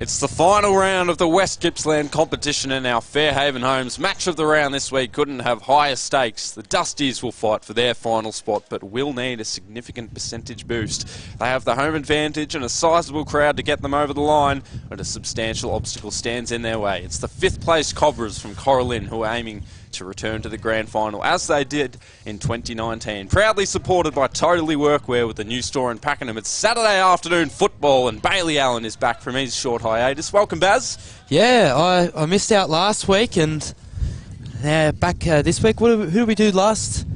It's the final round of the West Gippsland competition, and our Fairhaven Homes Match of the round this week couldn't have higher stakes. The Dusties will fight for their final spot, but will need a significant percentage boost. They have the home advantage and a sizable crowd to get them over the line, but a substantial obstacle stands in their way. It's the 5th place Cobras from Cora Lynn who are aiming to return to the grand final, as they did in 2019. Proudly supported by Totally Workwear with the new store in Pakenham. It's Saturday afternoon football, and Bailey Allen is back from his short hiatus. Welcome, Baz. Yeah, I missed out last week, and back this week. Who did we do last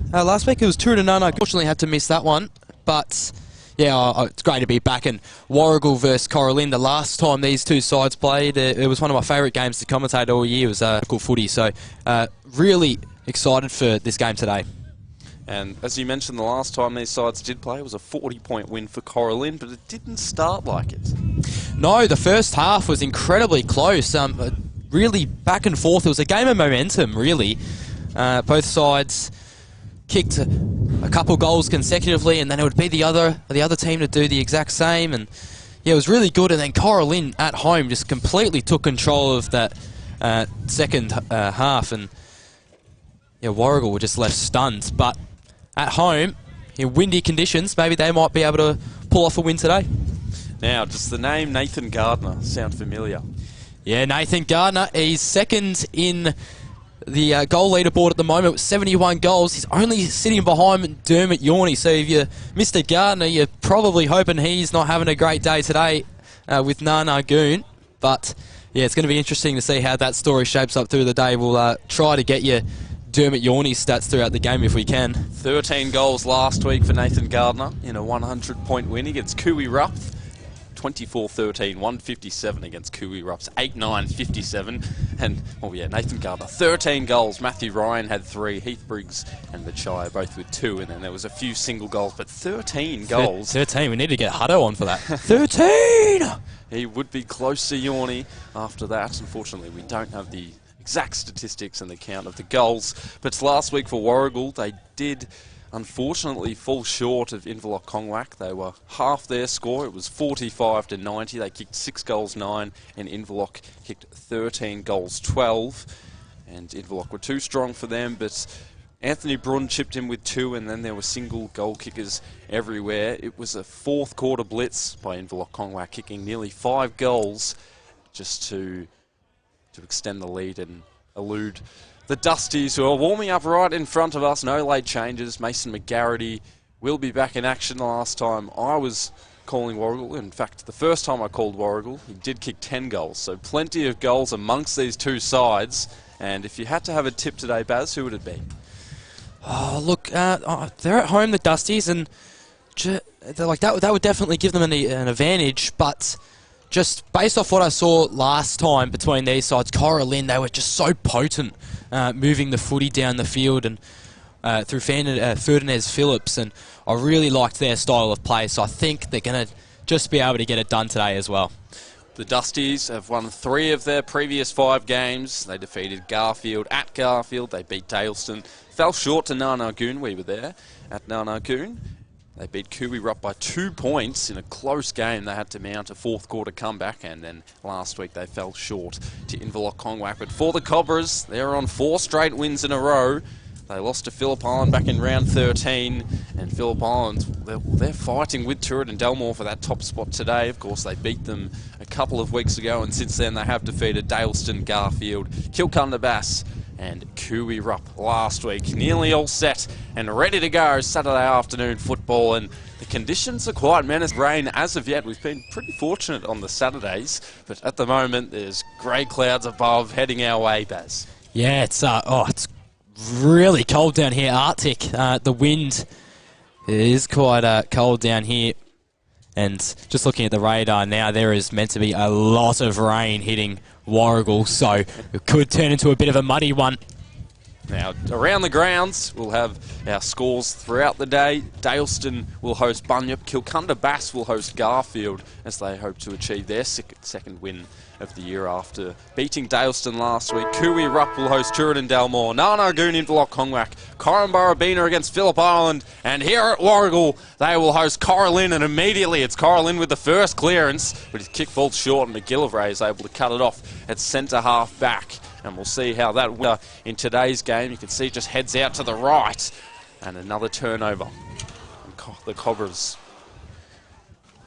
week? It was True to None. I unfortunately had to miss that one, but yeah, it's great to be back in Warragul versus Cora Lynn. The last time these two sides played, it was one of my favourite games to commentate all year. It was cool footy, so really excited for this game today. And as you mentioned, the last time these sides did play, it was a 40-point win for Cora Lynn, but it didn't start like it. No, the first half was incredibly close. Really back and forth. It was a game of momentum, really. Both sides kicked a couple goals consecutively, and then it would be the other team to do the exact same. And yeah, it was really good. And then Cora Lynn at home just completely took control of that second half, and yeah, Warragul were just left stunned. But at home, in windy conditions, maybe they might be able to pull off a win today. Now, does the name Nathan Gardner sound familiar? Yeah, Nathan Gardner, he's second in the goal leaderboard at the moment with 71 goals. He's only sitting behind Dermot Yorney, so if you're Mr. Gardner, you're probably hoping he's not having a great day today with Nana Goon. But yeah, it's going to be interesting to see how that story shapes up through the day. We'll try to get you Dermot Yorney's stats throughout the game if we can. 13 goals last week for Nathan Gardner in a 100-point win against Cooey Rupp. 24-13, 157 against Cooey Rupp's 8-9, 57. And, oh yeah, Nathan Gardner, 13 goals. Matthew Ryan had 3. Heath Briggs and Machia both with 2. And then there was a few single goals, but 13 goals. 13, we need to get Hutto on for that. 13! He would be close to Yorney after that. Unfortunately, we don't have the exact statistics and the count of the goals. But last week for Warragul, they did unfortunately fall short of Inverloch-Congwack. They were half their score. It was 45-90. They kicked 6 goals 9, and Inverloch kicked 13 goals 12. And Inverloch were too strong for them, but Anthony Brun chipped in with 2, and then there were single goal kickers everywhere. It was a fourth quarter blitz by Inverloch-Congwack, kicking nearly 5 goals just to extend the lead and elude the Dusties, who are warming up right in front of us. No late changes. Mason McGarrity will be back in action. The last time I was calling Warragul, in fact, the first time I called Warragul, he did kick 10 goals. So plenty of goals amongst these two sides. And if you had to have a tip today, Baz, who would it be? Oh, look, they're at home, the Dusties, and that would definitely give them an advantage. But just based off what I saw last time between these sides, Cora Lynn, they were just so potent, moving the footy down the field and through Ferdinand Phillips, and I really liked their style of play, so I think they're going to just be able to get it done today as well. The Dusties have won 3 of their previous 5 games. They defeated Garfield at Garfield. They beat Daleston. Fell short to Narnagoon. We were there at Narnagoon. They beat Cooey Rupp by 2 points in a close game. They had to mount a fourth quarter comeback, and then last week they fell short to Inverloch-Congwack. But for the Cobras, they're on 4 straight wins in a row. They lost to Phillip Island back in round 13, and Phillip Island, they're fighting with Turin and Delmore for that top spot today. Of course, they beat them a couple of weeks ago, and since then they have defeated Daleston, Garfield, Kilcunda-Bass, and Cooey Rupp last week. Nearly all set and ready to go Saturday afternoon football, and the conditions are quite menacing. Rain as of yet. We've been pretty fortunate on the Saturdays, but at the moment there's grey clouds above heading our way, Baz. Yeah, it's really cold down here, Arctic. The wind is quite cold down here, and just looking at the radar now, there is meant to be a lot of rain hitting Warragul, so it could turn into a bit of a muddy one. Now, around the grounds, we'll have our scores throughout the day. Daleston will host Bunyip. Kilcunda Bass will host Garfield as they hope to achieve their second win of the year after beating Daleston last week. Cooey Rupp will host Turin Dalmore. Narnagoon Inverloch Congwack. Corranburra against Phillip Island. And here at Warragul, they will host Cora Lynn. And immediately it's Cora Lynn with the first clearance. But his kick falls short and McGillivray is able to cut it off at centre half back. And we'll see how that in today's game. You can see just heads out to the right. And another turnover. And the Cobras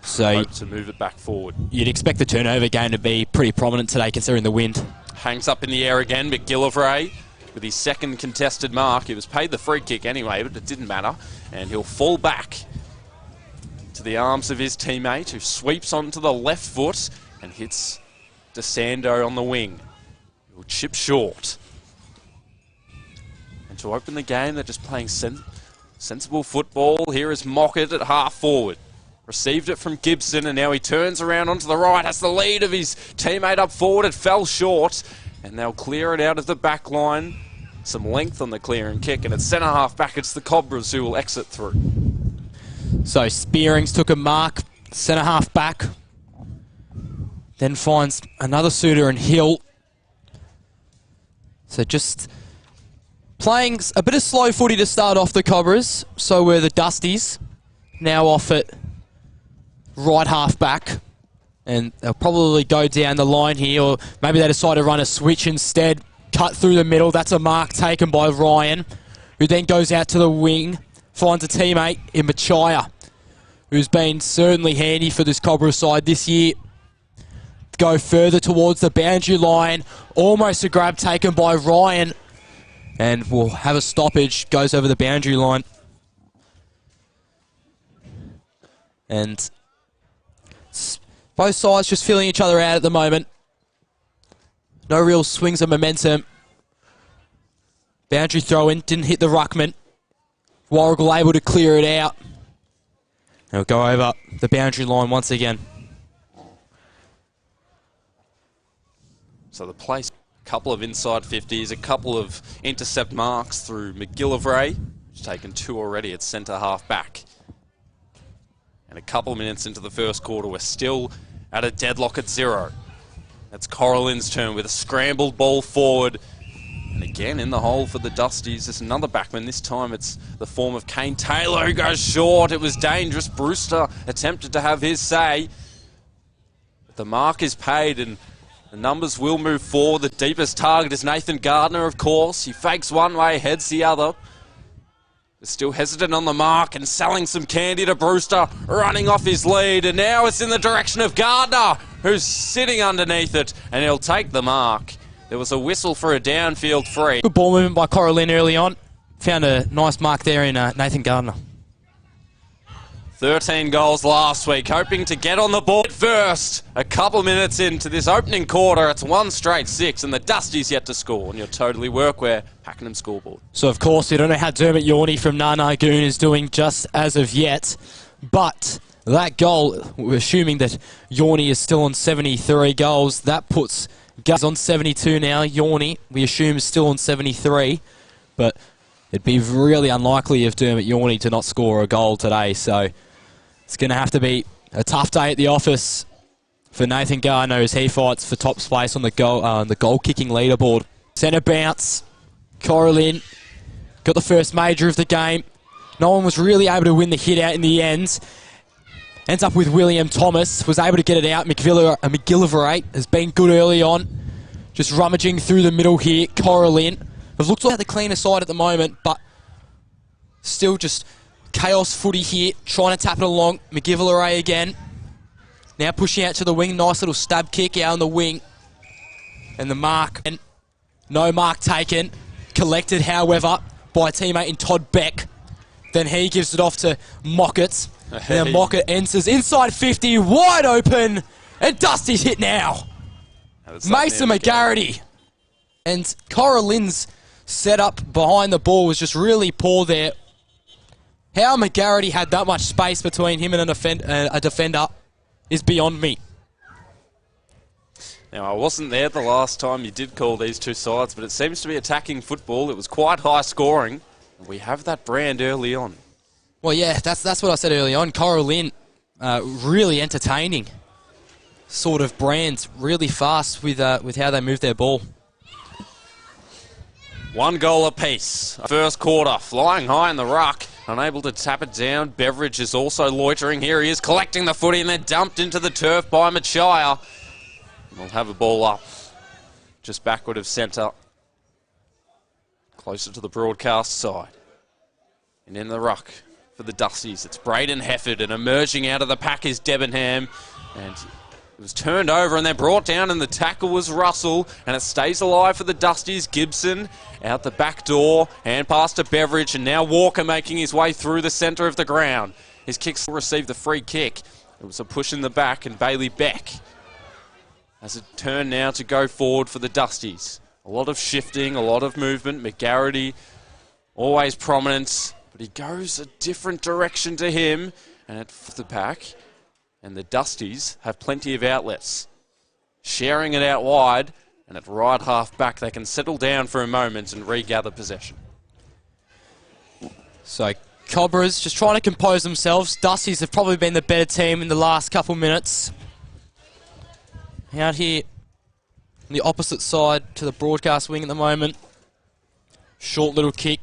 hope to move it back forward. You'd expect the turnover game to be pretty prominent today considering the wind. Hangs up in the air again, McGillivray with his second contested mark. He was paid the free kick anyway, but it didn't matter. And he'll fall back to the arms of his teammate, who sweeps onto the left foot and hits DeSando on the wing. He'll chip short. And to open the game, they're just playing sensible football. Here is Mockett at half forward. Received it from Gibson, and now he turns around onto the right, has the lead of his teammate up forward. It fell short, and they'll clear it out of the back line. Some length on the clear and kick, and it's centre half back. It's the Cobras who will exit through. So Spearings took a mark, centre half back, then finds another suitor in Hill. So just playing a bit of slow footy to start off the Cobras. So were the Dusties, now off at right half back. And they'll probably go down the line here, or maybe they decide to run a switch instead. Cut through the middle. That's a mark taken by Ryan, who then goes out to the wing, finds a teammate in Machaya, who's been certainly handy for this Cobra side this year. Go further towards the boundary line. Almost a grab taken by Ryan. And we'll have a stoppage. Goes over the boundary line. And both sides just feeling each other out at the moment. No real swings of momentum. Boundary throw in. Didn't hit the ruckman. Warragul able to clear it out. They'll go over the boundary line once again. So the place, a couple of inside 50s, a couple of intercept marks through McGillivray, who's taken 2 already at centre half back. And a couple of minutes into the first quarter, we're still at a deadlock at 0. That's Cora Lynn's turn with a scrambled ball forward. And again in the hole for the Dusties. There's another backman. This time it's the form of Kane Taylor, who goes short. It was dangerous. Brewster attempted to have his say. But the mark is paid and the numbers will move forward. The deepest target is Nathan Gardner, of course. He fakes one way, heads the other. Still hesitant on the mark and selling some candy to Brewster, running off his lead. And now it's in the direction of Gardner, who's sitting underneath it, and he'll take the mark. There was a whistle for a downfield free. Good ball movement by Cora Lynn early on. Found a nice mark there in Nathan Gardner. 13 goals last week, hoping to get on the board first. A couple minutes into this opening quarter, it's 1 straight 6, and the Dusties yet to score on your Totally Workwear Pakenham scoreboard. So, of course, we don't know how Dermot Yorney from Narnagoon is doing just as of yet, but that goal, we're assuming that Yorney is still on 73 goals. That puts Gus on 72 now. Yorney, we assume, is still on 73, but it'd be really unlikely of Dermot Yorney to not score a goal today, so it's going to have to be a tough day at the office for Nathan Gardner as he fights for top space on the goal-kicking leaderboard. Centre bounce. Cora Lynn got the first major of the game. No one was really able to win the hit out in the end. Ends up with William Thomas. Was able to get it out. McGillivray has been good early on. Just rummaging through the middle here. Cora Lynn have looked like the cleaner side at the moment, but still just chaos footy here, trying to tap it along. McGillivray again. Now pushing out to the wing. Nice little stab kick out on the wing. And the mark. And no mark taken. Collected, however, by a teammate in Todd Beck. Then he gives it off to Mockett. Now Mockett enters inside 50, wide open. And Dusty's hit now. Mason McGarity. And Cora Lynn's setup behind the ball was just really poor there. How McGarity had that much space between him and a defender is beyond me. Now, I wasn't there the last time you did call these two sides, but it seems to be attacking football. It was quite high scoring. We have that brand early on. Well, yeah, that's what I said early on. Cora Lynn, really entertaining sort of brand, really fast with how they move their ball. 1 goal apiece. First quarter, flying high in the ruck, unable to tap it down. Beveridge is also loitering. Here he is collecting the footy and then dumped into the turf by Machaya. We'll have a ball up just backward of centre, closer to the broadcast side. And in the ruck for the Dusties, it's Braden Hefford, and emerging out of the pack is Debenham. And it was turned over and then brought down, and the tackle was Russell, and it stays alive for the Dusties. Gibson out the back door, and past to Beveridge, and now Walker making his way through the centre of the ground. His kicks will receive the free kick. It was a push in the back, and Bailey Beck has a turn now to go forward for the Dusties. A lot of shifting, a lot of movement. McGarity always prominent, but he goes a different direction to him, and at the pack. And the Dusties have plenty of outlets. Sharing it out wide, and at right half back they can settle down for a moment and regather possession. So Cobras just trying to compose themselves. Dusties have probably been the better team in the last couple minutes. Out here on the opposite side to the broadcast wing at the moment. Short little kick.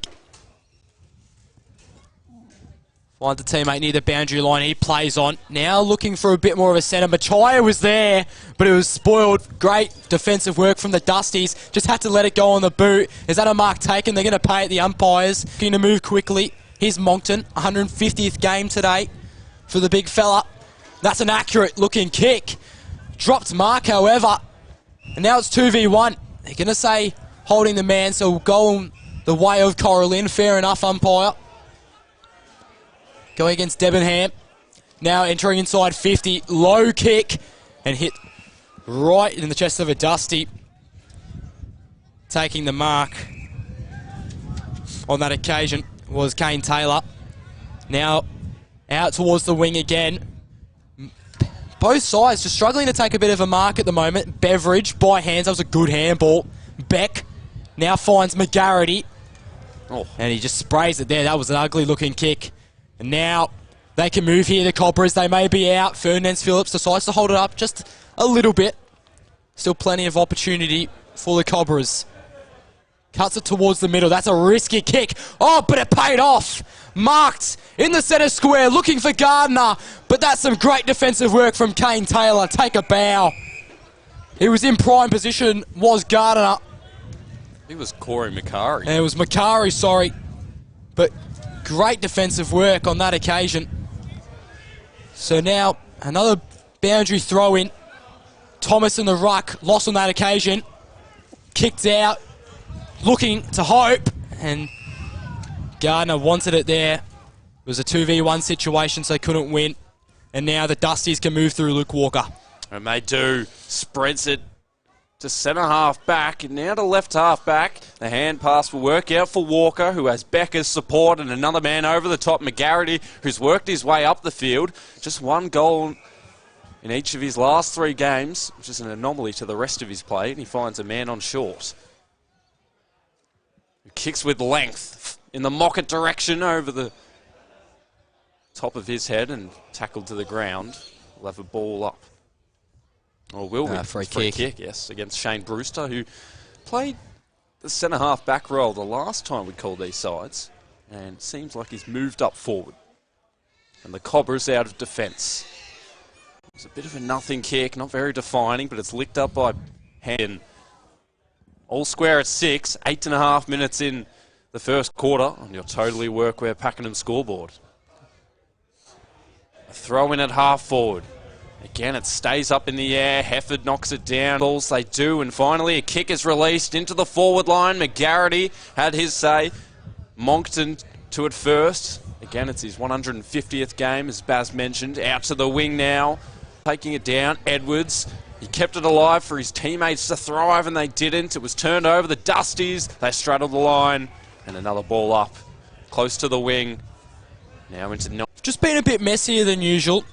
Finds the teammate near the boundary line. He plays on. Now looking for a bit more of a centre. Machaya was there, but it was spoiled. Great defensive work from the Dusties. Just had to let it go on the boot. Is that a mark taken? They're going to pay it, the umpires. Going to move quickly. Here's Moncton. 150th game today for the big fella. That's an accurate looking kick. Dropped mark, however. And now it's 2v1. They're going to say holding the man, so we'll go the way of Cora Lynn. Fair enough, umpire. Going against Debenham. Now entering inside 50. Low kick. And hit right in the chest of a Dusty. Taking the mark on that occasion was Kane Taylor. Now out towards the wing again. Both sides just struggling to take a bit of a mark at the moment. Beveridge by hands. That was a good handball. Beck now finds McGarity. Oh. And he just sprays it there. That was an ugly looking kick. And now they can move here, the Cobras. They may be out. Fernandes Phillips decides to hold it up just a little bit. Still plenty of opportunity for the Cobras. Cuts it towards the middle. That's a risky kick. Oh, but it paid off. Marked in the centre square, looking for Gardner. But that's some great defensive work from Kane Taylor. Take a bow. He was in prime position, was Gardner. He was Corey Macari. And it was Macari, sorry. But great defensive work on that occasion. So now another boundary throw in. Thomas in the ruck, lost on that occasion. Kicked out, looking to hope, and Gardner wanted it there. It was a 2v1 situation, so they couldn't win. And now the Dusties can move through Luke Walker. And they do. Spreads it to centre half back, and now to left half back. The hand pass will work out for Walker, who has Becker's support, and another man over the top, McGarity, who's worked his way up the field. Just 1 goal in each of his last 3 games, which is an anomaly to the rest of his play, and he finds a man on short. Who kicks with length in the Mockett direction over the top of his head and tackled to the ground. We'll have a ball up. Or will we? Free kick, yes, against Shane Brewster, who played the centre-half back role the last time we called these sides, and it seems like he's moved up forward. And the Cobras out of defence. It's a bit of a nothing kick, not very defining, but it's licked up by Hen. All square at 6, 8.5 minutes in the first quarter on your Totally Workwear Pakenham scoreboard. A throw in at half forward. Again, it stays up in the air. Hefford knocks it down. Balls they do, and finally a kick is released into the forward line. McGarity had his say. Moncton to it first. Again, it's his 150th game, as Baz mentioned. Out to the wing now. Taking it down. Edwards. He kept it alive for his teammates to thrive, and they didn't. It was turned over. The Dusties, they straddled the line. And another ball up. Close to the wing. Now into... Just been a bit messier than usual,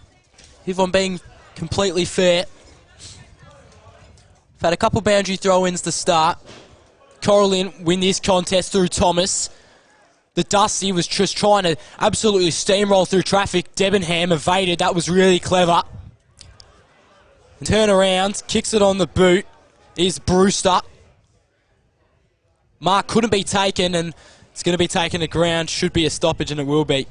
if I'm being completely fair. Had a couple boundary throw-ins to start. Cora Lynn win this contest through Thomas. The Dusty was just trying to absolutely steamroll through traffic. Debenham evaded. That was really clever. Turn around, kicks it on the boot, is Brewster. Mark couldn't be taken, and it's going to be taken to ground. Should be a stoppage, and it will be.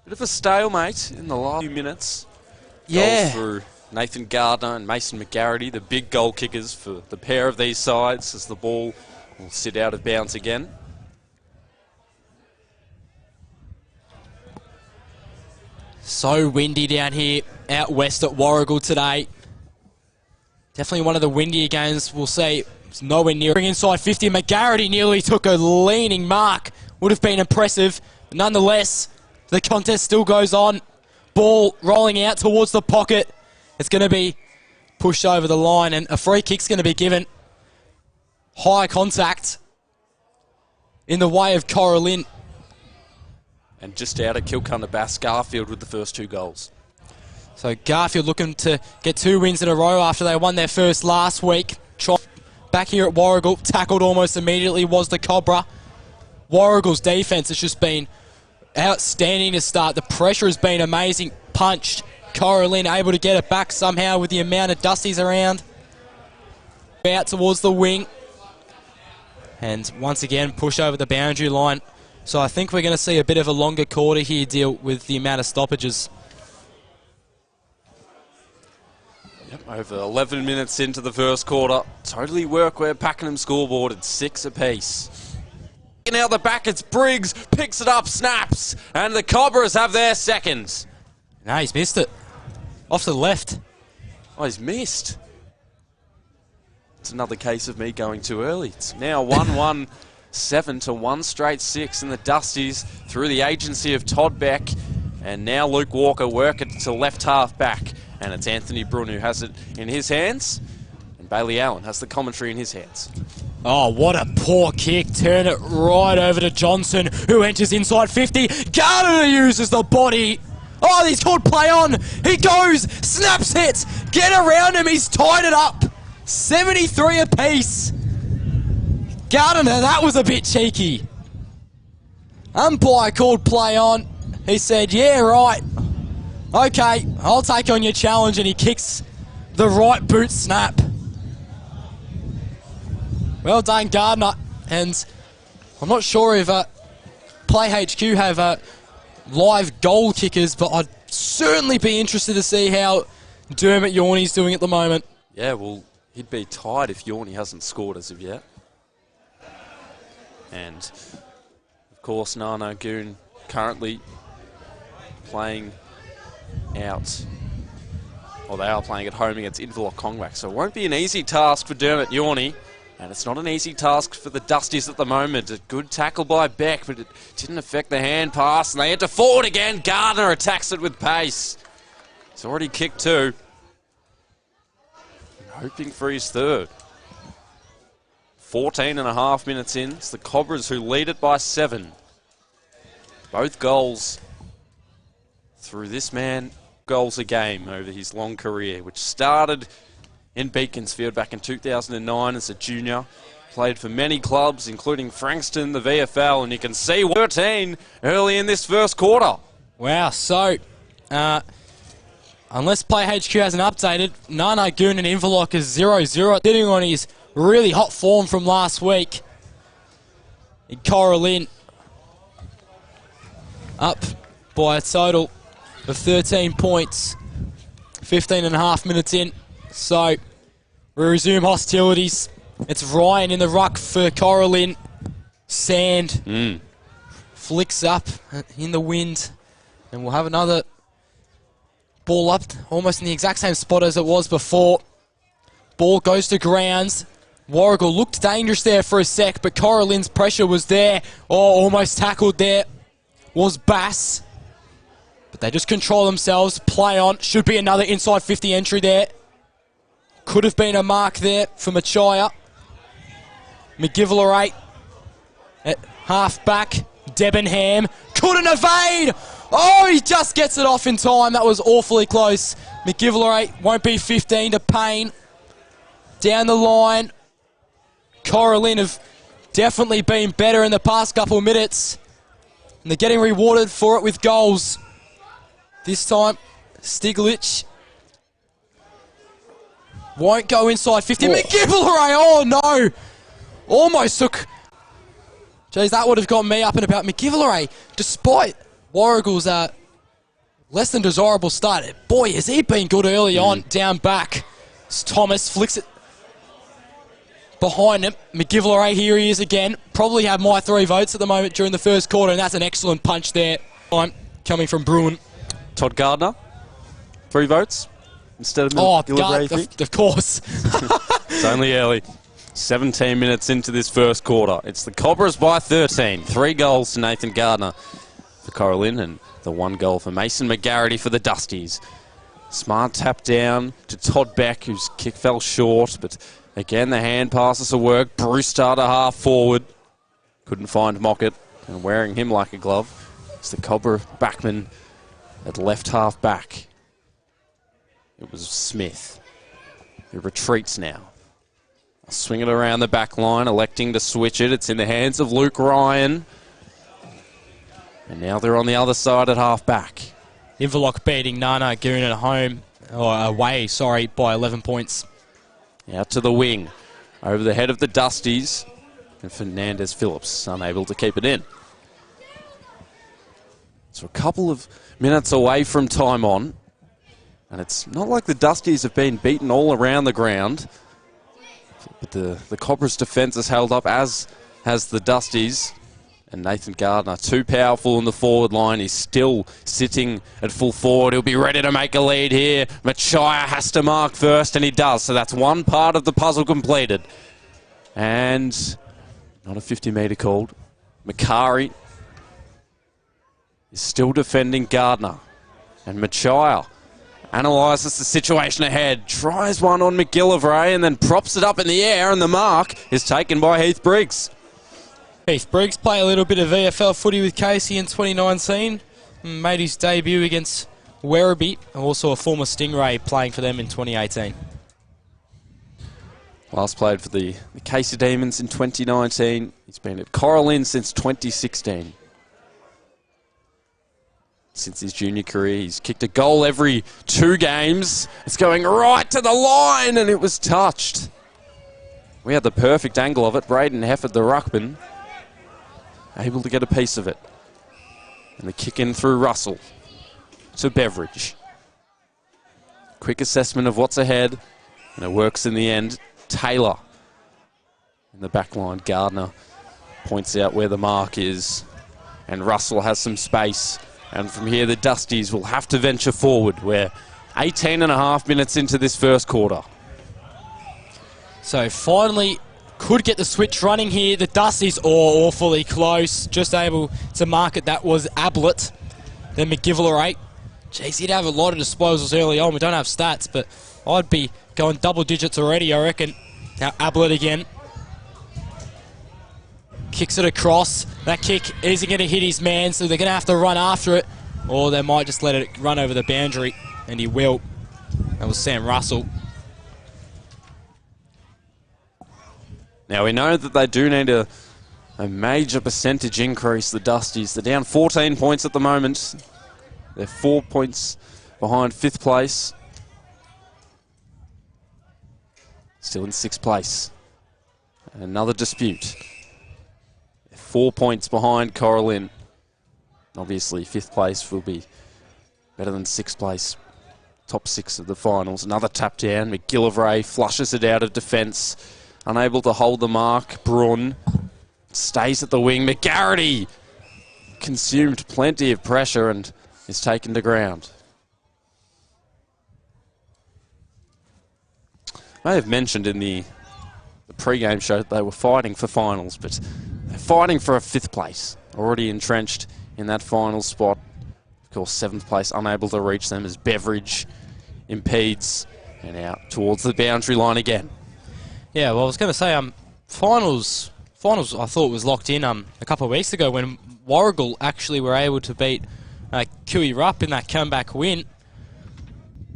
Bit of a stalemate in the last few minutes. Yeah. Goals through Nathan Gardner and Mason McGarity, the big goal kickers for the pair of these sides, as the ball will sit out of bounds again. So windy down here out west at Warragul today. Definitely one of the windier games we'll see. It's nowhere near. Inside 50, McGarity nearly took a leaning mark. Would have been impressive. But nonetheless, the contest still goes on. Ball rolling out towards the pocket. It's going to be pushed over the line, and a free kick's going to be given. High contact in the way of Cora Lynn. And just out at Kilcunna-Bass, Garfield with the first 2 goals. So Garfield looking to get 2 wins in a row after they won their first last week. Back here at Warragul, tackled almost immediately was the Cobra. Warragul's defence has just been outstanding to start. The pressure has been amazing. Punched. Cora Lynn able to get it back somehow with the amount of Dusties around. Out towards the wing. And once again, push over the boundary line. So I think we're going to see a bit of a longer quarter here deal with the amount of stoppages. Yep, over 11 minutes into the first quarter. Totally Workwear Pakenham scoreboard at 6 apiece. And out the back, it's Briggs, picks it up, snaps, and the Cobras have their second. No, he's missed it. Off to the left. Oh, he's missed. It's another case of me going too early. It's now 1-1-7 to 1 straight 6 in the Dusties through the agency of Todd Beck. And now Luke Walker work it to left half back. And it's Anthony Brun who has it in his hands. And Bailey Allen has the commentary in his hands. Oh, what a poor kick. Turn it right over to Johnson, who enters inside 50. Gardner uses the body. Oh, he's called play on. He goes, snaps it. Get around him. He's tied it up. 73 apiece. Gardner, that was a bit cheeky. Umpire called play on. He said, yeah, right. Okay, I'll take on your challenge, and he kicks the right boot snap. Well done, Gardner. And I'm not sure if Play HQ have live goal kickers, but I'd certainly be interested to see how Dermot Yorney's doing at the moment. Yeah, well, he'd be tied if Yorney hasn't scored as of yet. And, of course, Nano Goon currently playing out, or they are playing at home against Inverloch Conwack, so it won't be an easy task for Dermot Yorney, and it's not an easy task for the Dusties at the moment. A good tackle by Beck, but it didn't affect the hand pass, and they had to forward again. Gardner attacks it with pace. He's already kicked 2. Hoping for his third. 14.5 minutes in. It's the Cobras who lead it by 7. Both goals through this man, goals a game over his long career, which started in Beaconsfield back in 2009 as a junior. Played for many clubs, including Frankston, the VFL, and you can see 13 early in this first quarter. Wow, so unless Play HQ hasn't updated, Nano Goon and Inverloch is 0-0, sitting on his really hot form from last week. And Cora Lynn up by a total of 13 points, 15.5 minutes in. So we resume hostilities. It's Ryan in the ruck for Cora Lynn. Sand flicks up in the wind, and we'll have another ball up almost in the exact same spot as it was before. Ball goes to grounds. Warragul looked dangerous there for a sec, but Cora Lynn's pressure was there. Oh, almost tackled there was Bass. But they just control themselves. Play on. Should be another inside 50 entry there. Could have been a mark there for Machaya. McGivelarate at half back. Debenham couldn't evade. Oh, he just gets it off in time. That was awfully close. McGillivray won't be 15 to Payne. Down the line, Cora Lynn have definitely been better in the past couple of minutes. And they're getting rewarded for it with goals. This time, Stiglitz won't go inside 50. Oh. McGillivray, oh no! Almost took... Jeez, that would have got me up and about. McGillivray, despite Warragul's less than desirable start, boy, has he been good early on, down back. As Thomas flicks it behind him. McGillivray, here he is again. Probably have my 3 votes at the moment during the first quarter, and that's an excellent punch there. Coming from Bruin. Todd Gardner, 3 votes instead of McGillivray. Of course. It's only early. 17 minutes into this first quarter. It's the Cobras by 13. 3 goals to Nathan Gardner for Cora Lynn and the 1 goal for Mason McGarity for the Dusties. Smart tap down to Todd Beck, whose kick fell short, but again the hand passes to work. Bruce started half forward. Couldn't find Mockett, and wearing him like a glove. It's the Cobra backman at left half back. It was Smith, who retreats now. Swing it around the back line, electing to switch it. It's in the hands of Luke Ryan. And now they're on the other side at half back. Inverloch beating Nana Goon at home, or away, sorry, by 11 points. Out to the wing, over the head of the Dusties, and Fernandez Phillips unable to keep it in. So a couple of minutes away from time on, and it's not like the Dusties have been beaten all around the ground, but the Cobras defence has held up, as has the Dusties. And Nathan Gardner, too powerful in the forward line. He's still sitting at full forward. He'll be ready to make a lead here. Machia has to mark first, and he does. So that's one part of the puzzle completed. And not a 50-metre called. Macari is still defending Gardner. And Machia analyses the situation ahead. Tries one on McGillivray and then props it up in the air, and the mark is taken by Heath Briggs. Heath Briggs played a little bit of VFL footy with Casey in 2019. Made his debut against Werribee, also a former Stingray playing for them in 2018. Last played for the Casey Demons in 2019. He's been at Cora Lynn since 2016. Since his junior career, he's kicked a goal every 2 games. It's going right to the line, and it was touched. We had the perfect angle of it. Braden Hefford, the ruckman, able to get a piece of it. And the kick in through Russell to Beveridge. Quick assessment of what's ahead, and it works in the end. Taylor in the back line. Gardner points out where the mark is, and Russell has some space. And from here, the Dusties will have to venture forward. We're 18 and a half minutes into this first quarter. So finally could get the switch running here. The Dusties awfully close. Just able to mark it. That was Ablett. Then McGillivray. Jeez, he'd have a lot of disposals early on. We don't have stats, but I'd be going double digits already, I reckon. Now Ablett again. Kicks it across. That kick isn't going to hit his man, so they're going to have to run after it. Or they might just let it run over the boundary, and he will. That was Sam Russell. Now we know that they do need a major percentage increase, the Dusties. They're down 14 points at the moment. They're 4 points behind 5th place. Still in 6th place. And another dispute. 4 points behind Cora Lynn. Obviously, 5th place will be better than 6th place. Top 6 of the finals. Another tap down. McGillivray flushes it out of defence. Unable to hold the mark. Braun stays at the wing. McGarity consumed plenty of pressure and is taken to ground. I have mentioned in the pre-game show that they were fighting for finals, but they're fighting for a 5th place. Already entrenched in that final spot. Of course, 7th place unable to reach them as Beveridge impedes and out towards the boundary line again. Yeah, well, I was going to say, finals finals I thought was locked in a couple of weeks ago when Warragul actually were able to beat Kui Rupp in that comeback win.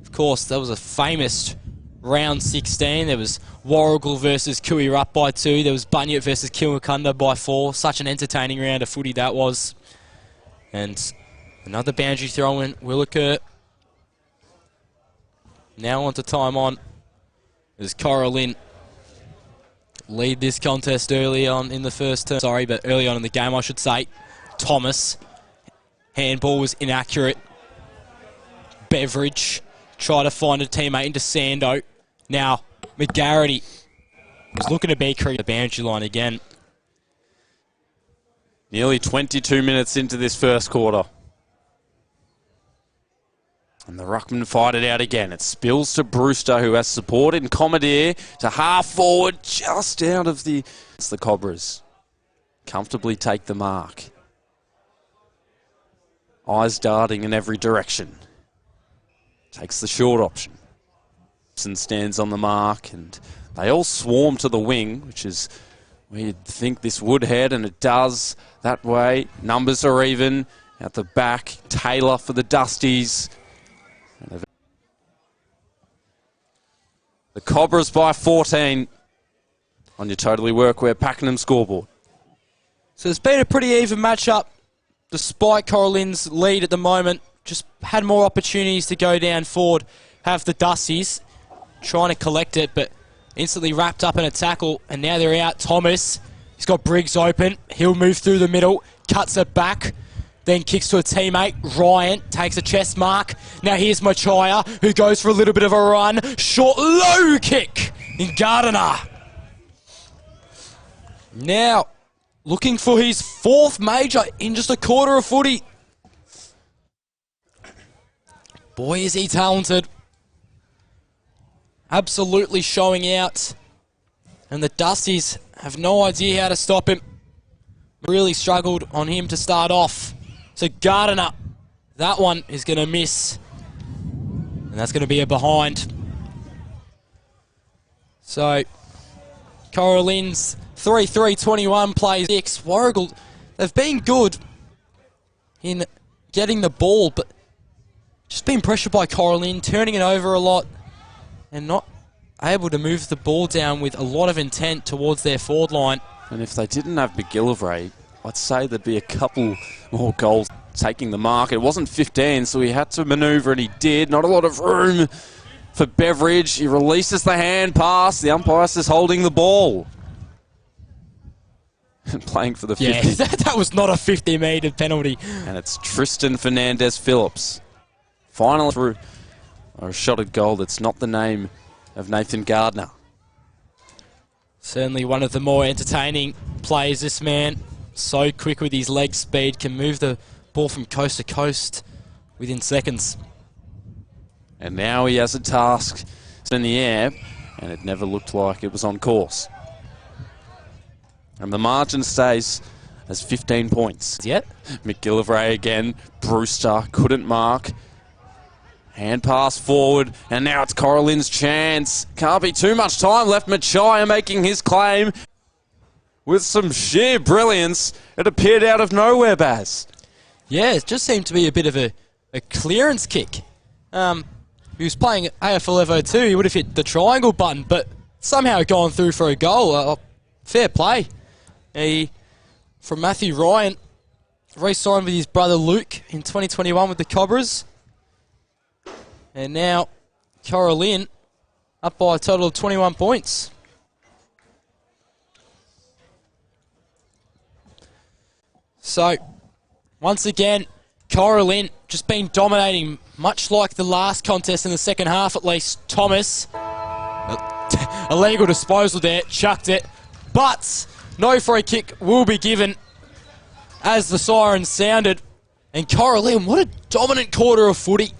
Of course, that was a famous round 16. There was Warragul versus Kui Rupp by 2. There was Bunyip versus Kilmacunda by 4. Such an entertaining round of footy that was. And another boundary throw in, Williker. Now on to time on as Cora Lynn lead this contest early on in the first term. Sorry, but early on in the game, I should say. Thomas. Handball was inaccurate. Beveridge tried to find a teammate into Sando. Now, McGarity was looking to beat the boundary line again. Nearly 22 minutes into this first quarter. And the ruckman fight it out again. It spills to Brewster, who has support in Commandeer, to half forward, just out of the... It's the Cobras. Comfortably take the mark. Eyes darting in every direction. Takes the short option. And stands on the mark, and they all swarm to the wing, which is where you'd think this would head, and it does that way. Numbers are even. At the back, Taylor for the Dusties. The Cobras by 14 on your Totally Workwear Pakenham scoreboard. So it's been a pretty even matchup, despite Cora Lynn's lead at the moment. Just had more opportunities to go down forward. Have the Dusties trying to collect it, but instantly wrapped up in a tackle, and now they're out. Thomas, he's got Briggs open. He'll move through the middle, cuts it back, then kicks to a teammate. Ryan takes a chest mark. Now here's Machaya, who goes for a little bit of a run. Short, low kick in Gardiner. Now, looking for his 4th major in just a quarter of footy. Boy, is he talented. Absolutely showing out. And the Dusties have no idea how to stop him. Really struggled on him to start off. So Gardiner, that one is going to miss. And that's going to be a behind. So, Cora Lynn's 3-3-21 plays 6. Warragul, they've been good in getting the ball, but just being pressured by Cora Lynn, turning it over a lot, and not able to move the ball down with a lot of intent towards their forward line. And if they didn't have McGillivray, I'd say there'd be a couple more goals taking the mark. It wasn't 15, so he had to manoeuvre, and he did. Not a lot of room for Beveridge. He releases the hand pass. The umpire is holding the ball. And playing for the 50. Yeah, that was not a 50-metre penalty. And it's Tristan Fernandez-Phillips. Finally through a shot at goal that's not the name of Nathan Gardner. Certainly one of the more entertaining players, this man. So quick with his leg speed, can move the ball from coast to coast within seconds. And now he has a task in the air, and it never looked like it was on course. And the margin stays as 15 points. Yet McGillivray again. Brewster couldn't mark. Hand pass forward, and now it's Cora Lynn's chance. Can't be too much time left. Machaya making his claim with some sheer brilliance. It appeared out of nowhere, Baz. Yeah, it just seemed to be a bit of a clearance kick. He was playing AFL Evo 2, he would have hit the triangle button, but somehow gone through for a goal. Fair play. From Matthew Ryan, re-signed with his brother Luke in 2021 with the Cobras. And now Cora Lynn up by a total of 21 points. So, once again, Cora Lynn just been dominating, much like the last contest in the second half at least. Thomas, illegal disposal there, chucked it, but no free kick will be given as the siren sounded. And Cora Lynn, what a dominant quarter of footy.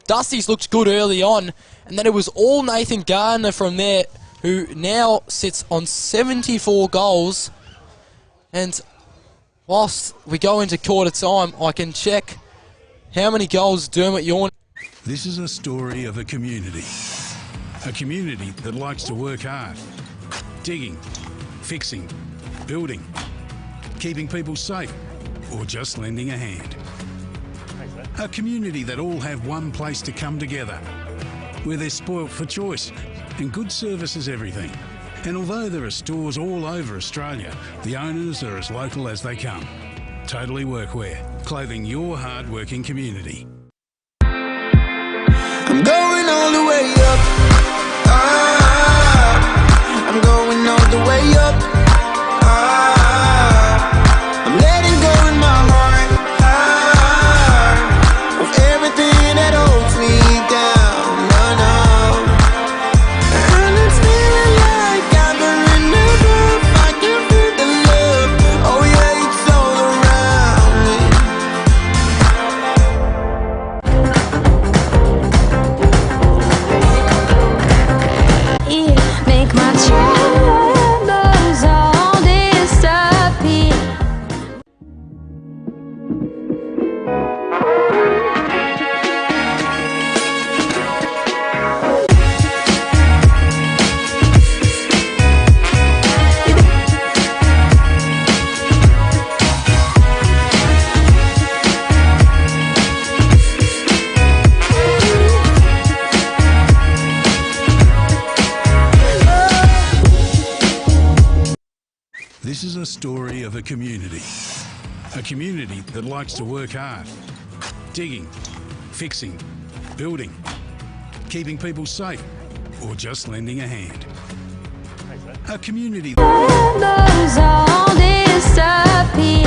Dusty's looked good early on, and then it was all Nathan Gardner from there, who now sits on 74 goals. And whilst we go into quarter time, I can check how many goals Dermot Yorn. This is a story of a community that likes to work hard, digging, fixing, building, keeping people safe, or just lending a hand. A community that all have one place to come together, where they're spoilt for choice and good service is everything. And although there are stores all over Australia, the owners are as local as they come. Totally Workwear, clothing your hard-working community. I'm going all the way up. I'm going all the way up. I'm letting go in my heart of everything that holds me down. No, no. And it's feeling like I'm in the roof. I can feel the love. Oh yeah, it's all around me. Make my troubles all disappear. This is a story of a community that likes to work hard, digging, fixing, building, keeping people safe, or just lending a hand. A community Troubles all disappear.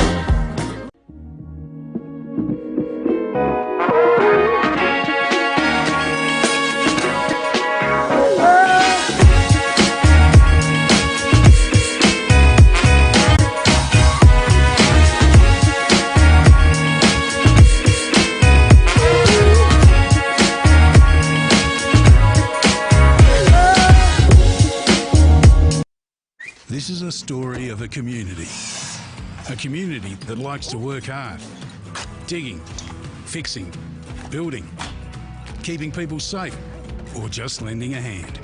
This is a story of a community that likes to work hard, digging, fixing, building, keeping people safe, or just lending a hand.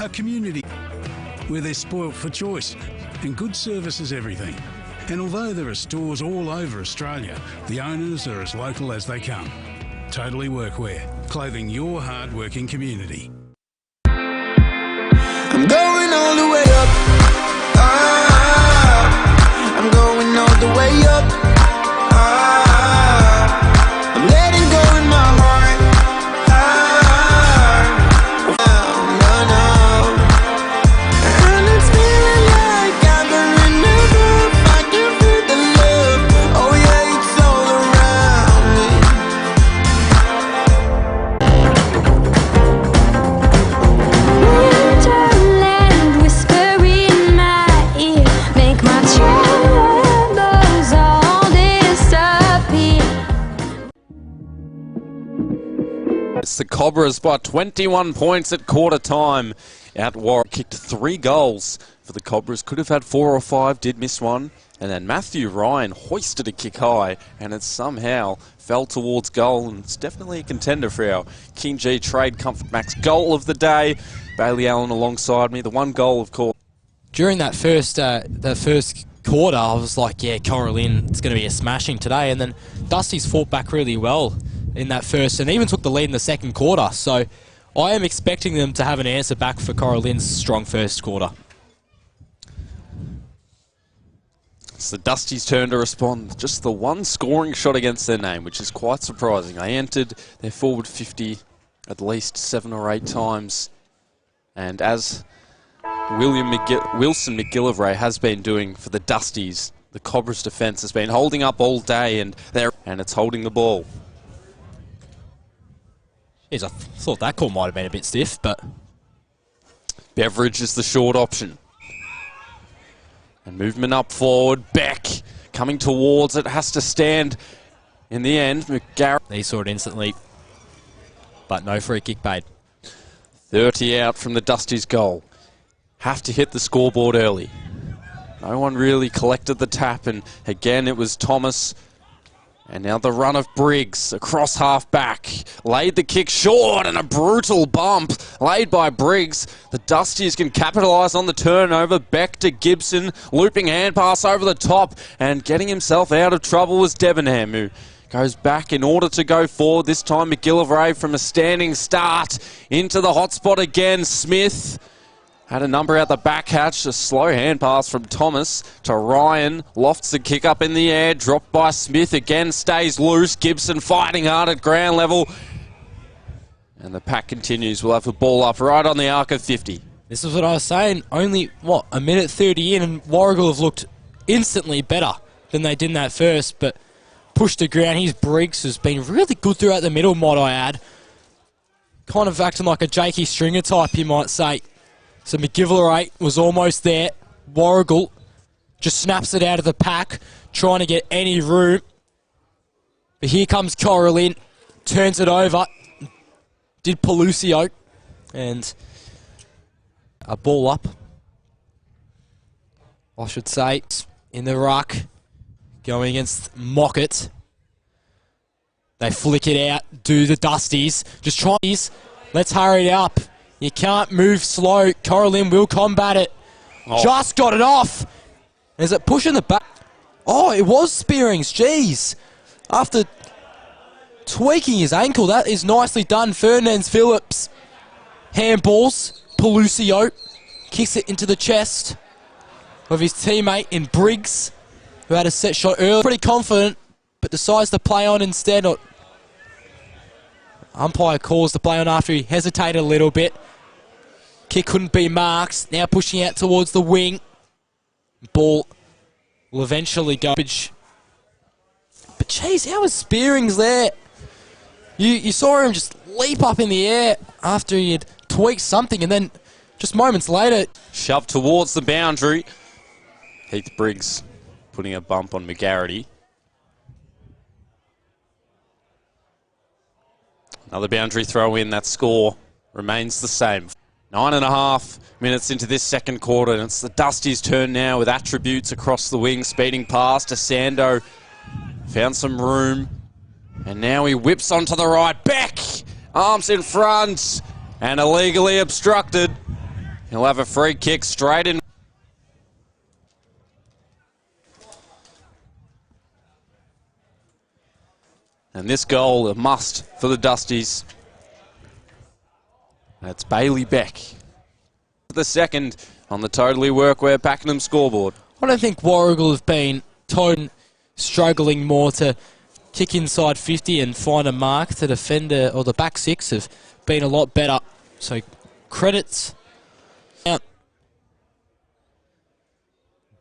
A community where they're spoilt for choice and good service is everything. And although there are stores all over Australia, the owners are as local as they come. Totally Workwear, clothing your hard-working community. I'm going all the way up. I'm going all the way up. I'm letting go in my heart. No, no. And it's feeling like I'm in the roof. I can feel the love. Oh yeah, it's all around me. Wonderland whisper in my ear. Make my troubles all disappear. It's the Cobras by 21 points at quarter time. Out Warragul kicked 3 goals for the Cobras. Could have had 4 or 5, did miss one. And then Matthew Ryan hoisted a kick high and it somehow fell towards goal. And it's definitely a contender for our King G Trade Comfort Max goal of the day. Bailey Allen alongside me. The one goal, of course. During that first quarter, I was like, yeah, Cora Lynn, it's going to be a smashing today. And then Dusty's fought back really well in that first and even took the lead in the second quarter. So I am expecting them to have an answer back for Cora Lynn's strong first quarter. It's the Dusties' turn to respond. Just the one scoring shot against their name, which is quite surprising. They entered their forward 50 at least 7 or 8 times. And as Wilson McGillivray has been doing for the Dusties, the Cobras' defence has been holding up all day, and it's holding the ball. Jeez, I thought that call might have been a bit stiff, but Beveridge is the short option. And movement up forward. Beck coming towards it. Has to stand in the end. McGarrett. he saw it instantly, but no free kick paid. 30 out from the Dusties' goal. Have to hit the scoreboard early. No one really collected the tap, and again it was Thomas And now the run of Briggs across half back. Laid the kick short and a brutal bump laid by Briggs. The Dusties can capitalise on the turnover. Beck to Gibson. Looping hand pass over the top. And getting himself out of trouble was Debenham, who goes back in order to go forward. This time McGillivray from a standing start into the hot spot again. Smith had a number out the back hatch. A slow hand pass from Thomas to Ryan. Lofts the kick up in the air. Dropped by Smith. Again stays loose. Gibson fighting hard at ground level. And the pack continues. We'll have a ball up right on the arc of 50. This is what I was saying. Only, a minute 30 in, and Warragul have looked instantly better than they did in that first, but pushed to ground. His Briggs has been really good throughout the middle, might I add. Kind of acting like a Jakey Stringer type, you might say. So McGillivray was almost there. Warragul just snaps it out of the pack, trying to get any room. But here comes Cora Lynn, turns it over. Did Pelucio, and a ball up, I should say, in the ruck, going against Mockett. They flick it out, do the Dusties. Just try these. Let's hurry it up. You can't move slow. Cora Lynn will combat it. Oh. Just got it off. Is it pushing the back? Oh, it was Spearings. Jeez. After tweaking his ankle, that is nicely done. Fernandes Phillips. Handballs. Pelucio kicks it into the chest of his teammate in Briggs, who had a set shot early. Pretty confident, but decides to play on instead. Umpire calls the play on after he hesitated a little bit. Kick couldn't be marked. Now pushing out towards the wing. Ball will eventually go. But geez, how was Spearings there? You saw him just leap up in the air after he had tweaked something, and then just moments later, Shoved towards the boundary. Heath Briggs putting a bump on McGarity. Another boundary throw in. That score remains the same. 9.5 minutes into this second quarter, and it's the Dusties' turn now with attributes across the wing, speeding past. Asando found some room, and now he whips onto the right. Beck, arms in front, and illegally obstructed. He'll have a free kick straight in. And this goal, a must for the Dusties. That's Bailey Beck. The second on the Totally Workwear Pakenham scoreboard. I don't think Warragul have been struggling more to kick inside 50 and find a mark. The defender, or the back six, have been a lot better. So credits out.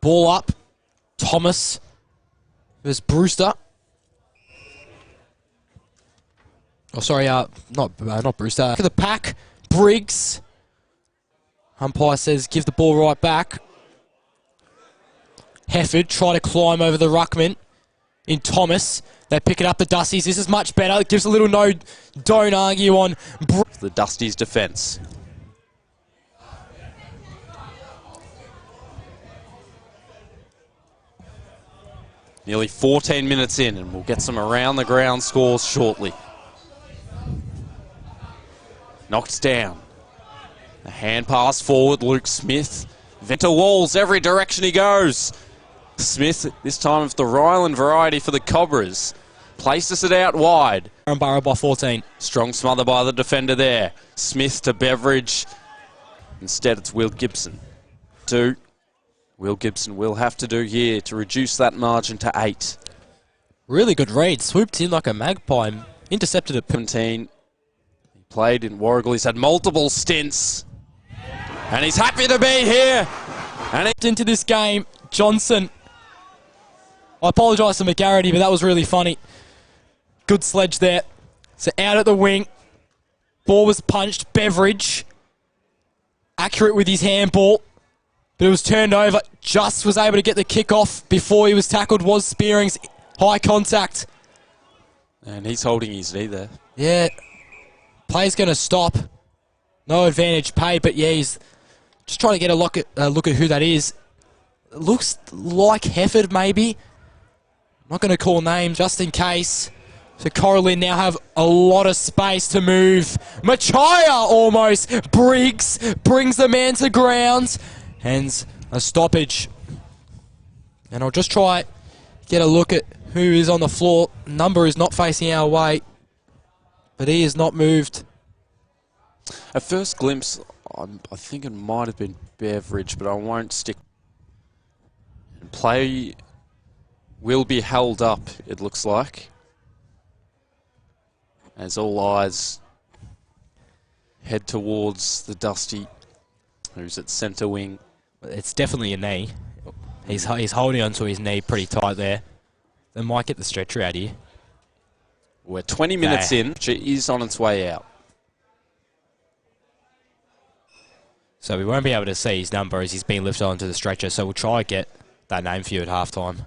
Ball up. Thomas versus Brewster. Oh, sorry, not Brewster. Look at the pack. Briggs. Umpire says give the ball right back. Hefford try to climb over the ruckman in Thomas. They pick it up, the Dusties. This is much better. It gives a little no, don't argue on the Dusties' defence. Nearly 14 minutes in, and we'll get some around the ground scores shortly. Knocked down. A hand pass forward, Luke Smith. Venter walls every direction he goes. Smith, this time of the Ryland variety for the Cobras. Places it out wide. Barrow by 14. Strong smother by the defender there. Smith to Beveridge. Instead, it's Will Gibson. 2. Will Gibson will have to do here to reduce that margin to 8. Really good read. Swooped in like a magpie. Intercepted at 17. He played in Warragul. He's had multiple stints. And he's happy to be here. And into this game, Johnson. I apologise to McGarity, but that was really funny. Good sledge there. So out at the wing. Ball was punched. Beveridge. Accurate with his handball. But it was turned over. Just was able to get the kick off before he was tackled. Was Spearings. High contact. And he's holding his knee there. Yeah. Play's going to stop. No advantage paid, but yeah, he's just trying to get a look at who that is. It looks like Hefford, maybe. not going to call names just in case. So Cora Lynn now have a lot of space to move. Machaya almost. Briggs brings the man to ground. Hence a stoppage. And I'll just try get a look at who is on the floor. Number is not facing our way, but he is not moved. At first glimpse, I think it might have been Beveridge, but I won't stick. Play will be held up, it looks like, as all eyes head towards the Dusty, who's at centre wing. It's definitely a knee. He's holding onto his knee pretty tight there. They might get the stretcher out here. We're 20 minutes in. She is on its way out. So we won't be able to see his number as he's being lifted onto the stretcher, so we'll try and get that name for you at halftime.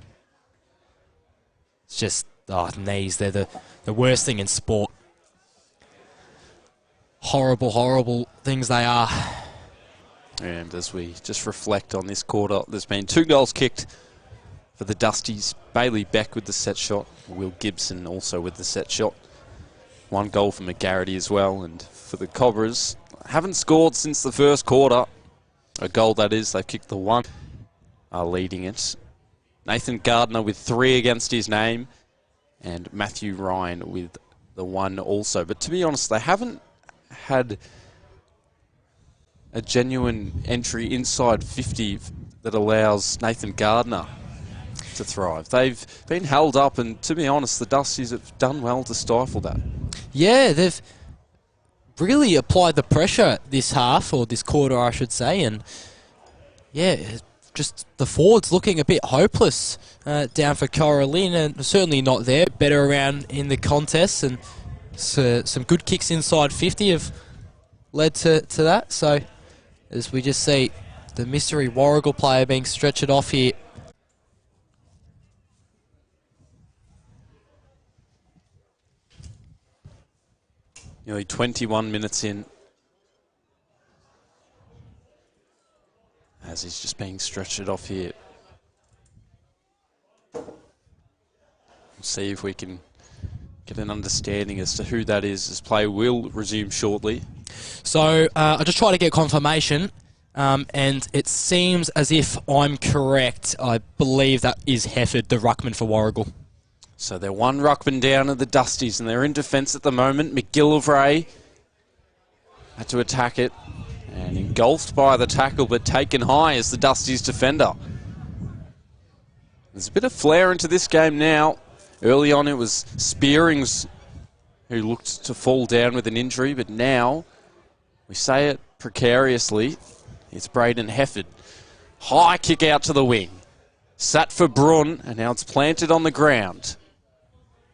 It's just, knees, they're the worst thing in sport. Horrible, horrible things they are. And as we just reflect on this quarter, there's been 2 goals kicked for the Dusties. Bailey Beck with the set shot. Will Gibson also with the set shot. 1 goal for McGarity as well. And for the Cobras, haven't scored since the first quarter. A goal, that is. They've kicked the 1. Are leading it. Nathan Gardner with 3 against his name. And Matthew Ryan with the 1 also. But to be honest, they haven't had a genuine entry inside 50 that allows Nathan Gardner to thrive. They've been held up, and to be honest, the Dusties have done well to stifle that. Yeah, they've really applied the pressure this half, or this quarter, I should say, and yeah, just the forwards looking a bit hopeless down for Cora Lynn, and certainly not there. Better around in the contest, and some good kicks inside 50 have led to that. So as we just see the mystery Warragul player being stretched off here. Nearly 21 minutes in, as he's just being stretched off here. We'll see if we can get an understanding as to who that is, as play will resume shortly. So I just try to get confirmation, and it seems as if I'm correct. I believe that is Hefford, the ruckman for Warragul. So they're 1 ruckman down at the Dusties, and they're in defence at the moment. McGillivray had to attack it, and engulfed by the tackle, but taken high as the Dusties defender. There's a bit of flair into this game now. Early on it was Spearings who looked to fall down with an injury, but now, we say it precariously, it's Braden Hefford. High kick out to the wing. Sat for Brun, and now it's planted on the ground.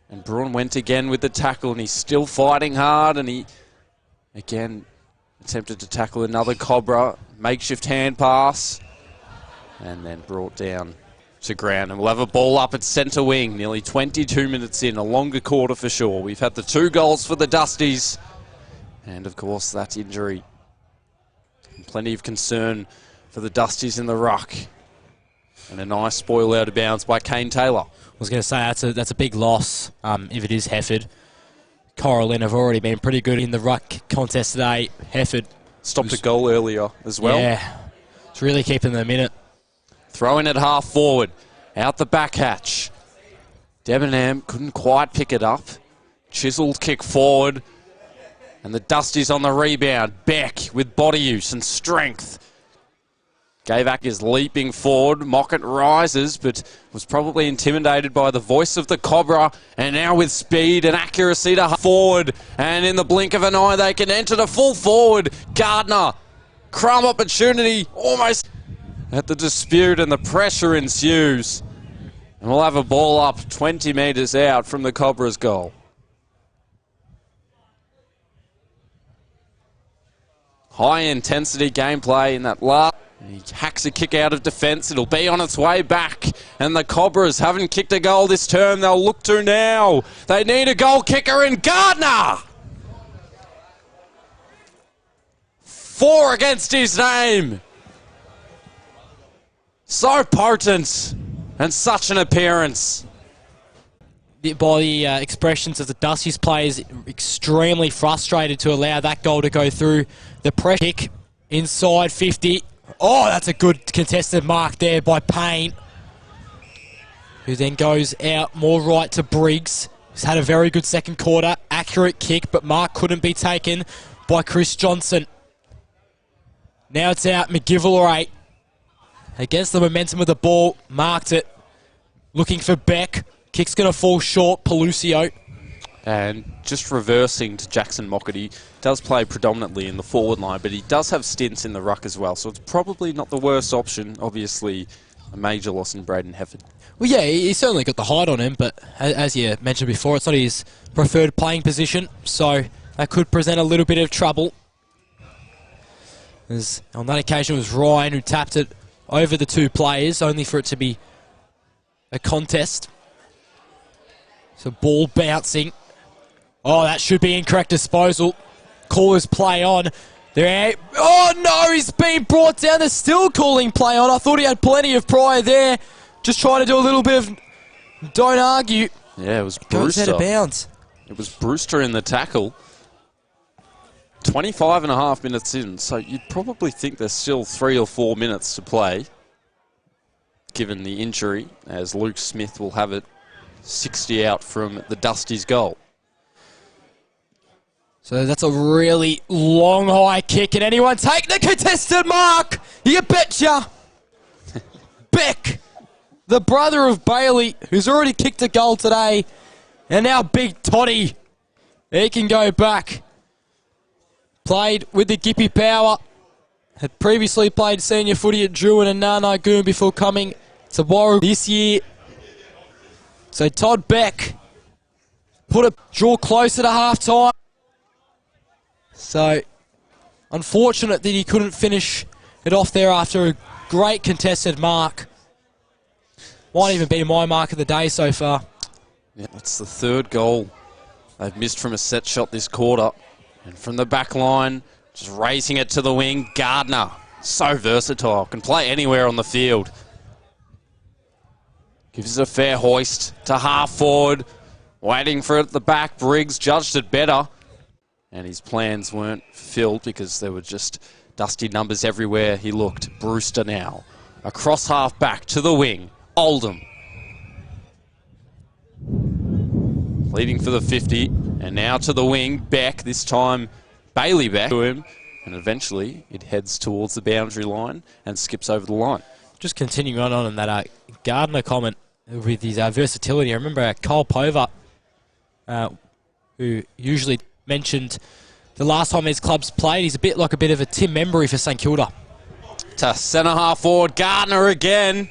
And Brun went again with the tackle, and he's still fighting hard, and he again attempted to tackle another Cobra. Makeshift hand pass, and then brought down to ground. And we'll have a ball up at centre wing, nearly 22 minutes in, a longer quarter for sure. We've had the 2 goals for the Dusties, and of course that injury. And plenty of concern for the Dusties in the ruck. And a nice spoil out of bounds by Kane Taylor. I was going to say that's a big loss if it is Hefford. Cora Lynn have already been pretty good in the ruck contest today. Hefford stopped a goal earlier as well. Yeah, it's really keeping them in it. Throwing it half forward, out the back hatch. Debenham couldn't quite pick it up. Chiseled kick forward, and the Dusties on the rebound. Beck with body use and strength. Gavak is leaping forward. Mockett rises, but was probably intimidated by the voice of the Cobra. And now with speed and accuracy to forward. And in the blink of an eye, they can enter to full forward. Gardner, crumb opportunity, almost at the dispute, and the pressure ensues. And we'll have a ball up 20 metres out from the Cobra's goal. High intensity gameplay in that last. He hacks a kick out of defence. It'll be on its way back. And the Cobras haven't kicked a goal this term. They'll look to now. They need a goal kicker in Gardner. 4 against his name. So potent. And such an appearance. by the expressions of the Dusties players, extremely frustrated to allow that goal to go through. The pressure kick inside 50. Oh, that's a good contested mark there by Payne, who then goes out more right to Briggs. He's had a very good second quarter. Accurate kick, but mark couldn't be taken by Chris Johnson. Now it's out. McGillivray against the momentum of the ball. Marked it. Looking for Beck. Kick's going to fall short. Pelusio. And just reversing to Jackson Mockett, does play predominantly in the forward line, but he does have stints in the ruck as well, so it's probably not the worst option. Obviously, a major loss in Braden Hefford. Well, yeah, he's certainly got the height on him, but as you mentioned before, it's not his preferred playing position, so that could present a little bit of trouble. As on that occasion, it was Ryan who tapped it over the two players, only for it to be a contest. So ball bouncing. Oh, that should be incorrect disposal. Callers play on. Oh no, he's been brought down. They're still calling play on. I thought he had plenty of prior there. Just trying to do a little bit of don't argue. Yeah, it was Goes out Brewster. of bounds. It was Brewster in the tackle. 25.5 minutes in, so you'd probably think there's still 3 or 4 minutes to play, given the injury, as Luke Smith will have it 60 out from the Dusties' goal. So that's a really long high kick. Can anyone take the contested mark? You betcha. Beck, the brother of Bailey, who's already kicked a goal today, and now Big Toddy. He can go back. Played with the Gippy Power. Had previously played senior footy at Druin and Narnagoon before coming to Warragul this year. So Todd Beck put a draw closer to half-time. So, unfortunate that he couldn't finish it off there after a great contested mark. Might even be my mark of the day so far. Yeah, that's the third goal they've missed from a set shot this quarter. And from the back line, just racing it to the wing, Gardner. So versatile, can play anywhere on the field. Gives it a fair hoist to half forward. Waiting for it at the back, Briggs judged it better. And his plans weren't fulfilled because there were just dusty numbers everywhere he looked. Brewster now. Across half back to the wing. Oldham. Leading for the 50. And now to the wing. Beck. This time Bailey back to him. And eventually it heads towards the boundary line and skips over the line. Just continuing on in that Gardner comment with his versatility. I remember Cole Pover, who usually mentioned the last time his clubs played, he's a bit like a bit of a Tim Membry for St Kilda. To centre half forward, Gardner again.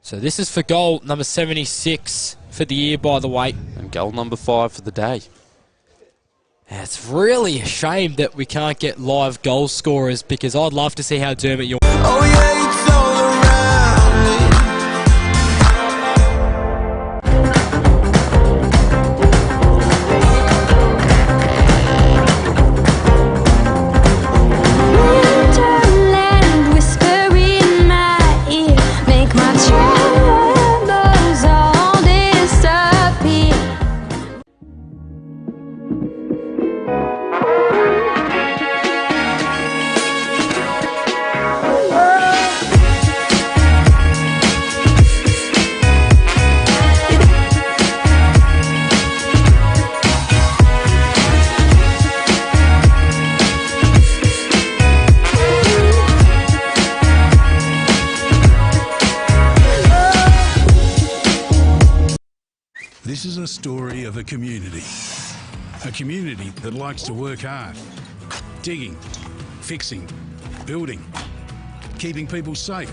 So this is for goal number 76 for the year, by the way. And goal number 5 for the day. It's really a shame that we can't get live goal scorers, because I'd love to see how Dermot York... Oh yeah, it's all around me. Wonderland, whisper in my ear, make my troubles all disappear. This is a story of a community that likes to work hard, digging, fixing, building, keeping people safe,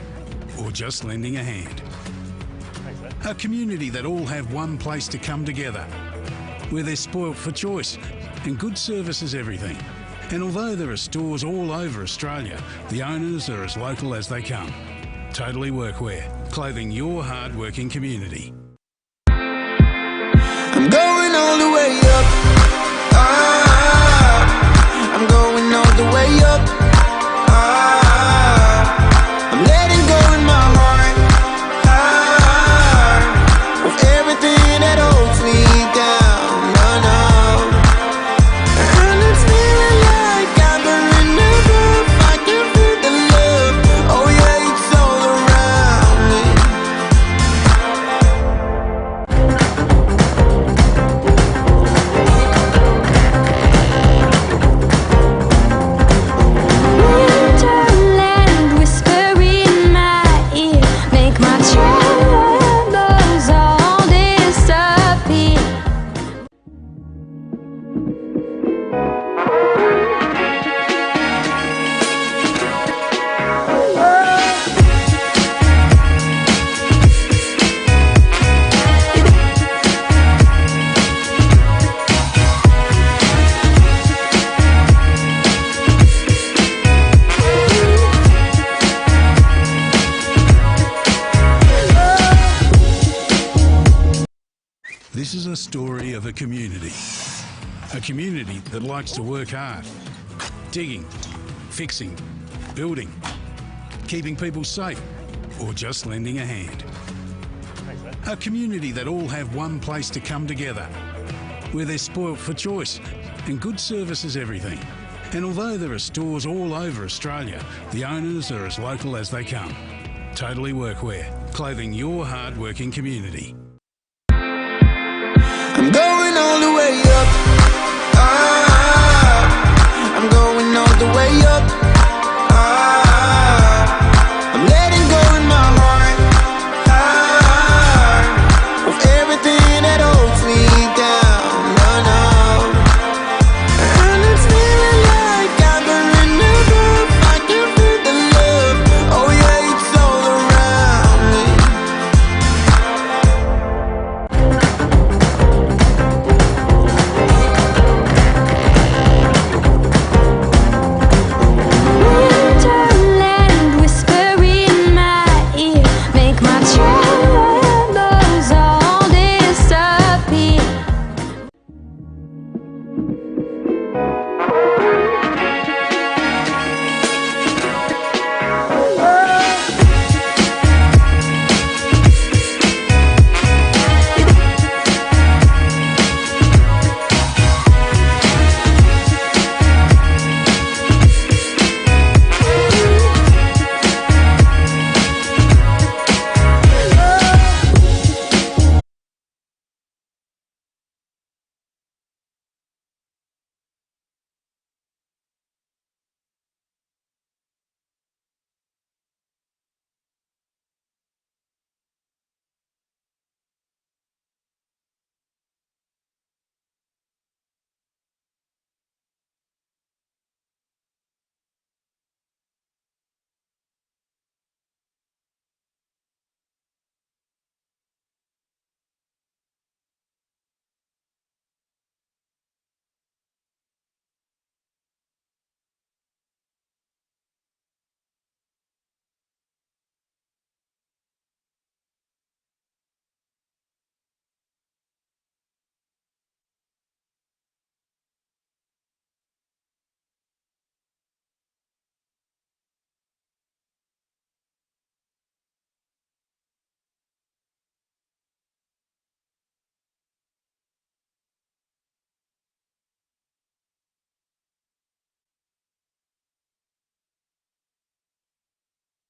or just lending a hand. A community that all have one place to come together, where they're spoilt for choice and good service is everything. And although there are stores all over Australia, the owners are as local as they come. Totally Workwear, clothing your hard-working community. I'm going all the way up. I'm going all the way up. I'm letting go in my heart. Of every This is a story of a community that likes to work hard, digging, fixing, building, keeping people safe, or just lending a hand. A community that all have one place to come together, where they're spoilt for choice and good service is everything. And although there are stores all over Australia, the owners are as local as they come. Totally Workwear, clothing your hard-working community. I'm going all the way up. I'm going all the way up. I'm letting go in my heart of everything that holds me down. And it's feeling like I'm in the roof. I can feel the love. Oh yeah, it's all around me. Winterland whisper in my ear, make my troubles all disappear.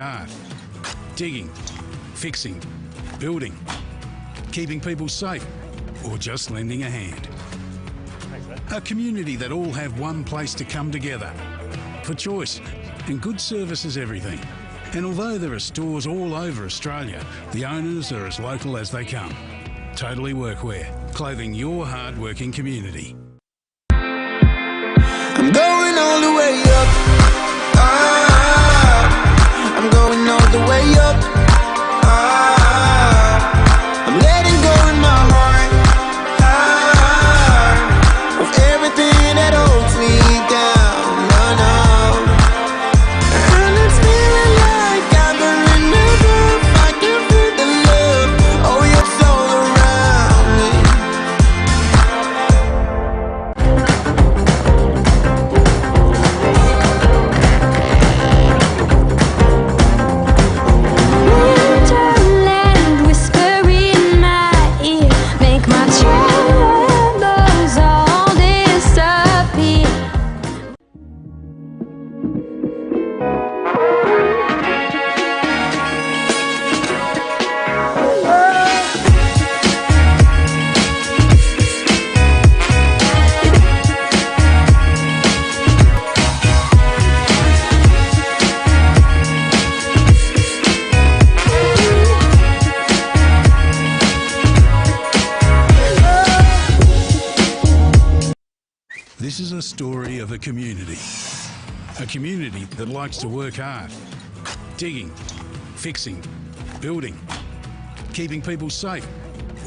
Hard, digging, fixing, building, keeping people safe, or just lending a hand. A community that all have one place to come together, for choice and good service is everything. And although there are stores all over Australia, the owners are as local as they come. Totally Workwear, clothing your hard-working community. I'm going all the way up. I'm going all the way up. I'm letting go in my heart of everything that holds me down. And it's feeling like I'm in the roof. I can feel the love. Oh, yeah, it's all around me. Winterland whisper in my ear, make my troubles all disappear. This is a story of a community that likes to work hard, digging, fixing, building, keeping people safe,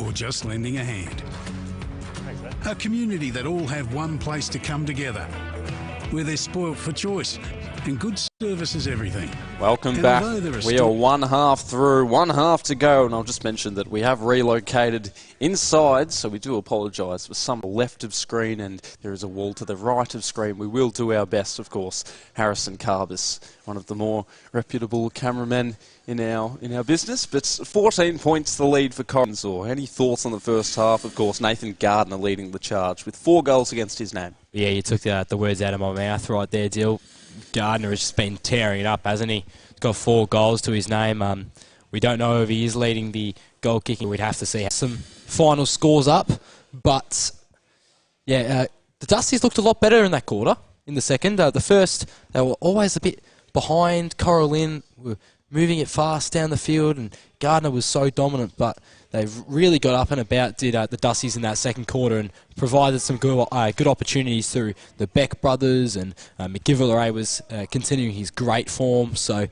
or just lending a hand. A community that all have one place to come together, where they're spoilt for choice and good service is everything. Welcome And back. although there are We still- are one half through, one half to go, and I'll just mention that we have relocated inside, so we do apologise for some left of screen, and there is a wall to the right of screen. We will do our best, of course. Harrison Carbis, one of the more reputable cameramen in our business, but 14 points the lead for Collins. Or any thoughts on the first half? Of course, Nathan Gardner leading the charge with 4 goals against his name. Yeah, you took the words out of my mouth right there, Dill. Gardner has just been tearing it up, hasn't he? He's got 4 goals to his name. We don't know if he is leading the goal kicking. We'd have to see some final scores up. But, yeah, the Dusties looked a lot better in that quarter, in the second. The first, they were always a bit behind. Cora Lynn were moving it fast down the field, and Gardner was so dominant, but they've really got up and about, did the Dusties in that second quarter, and provided some good opportunities through the Beck brothers, and McGivilleray was continuing his great form. So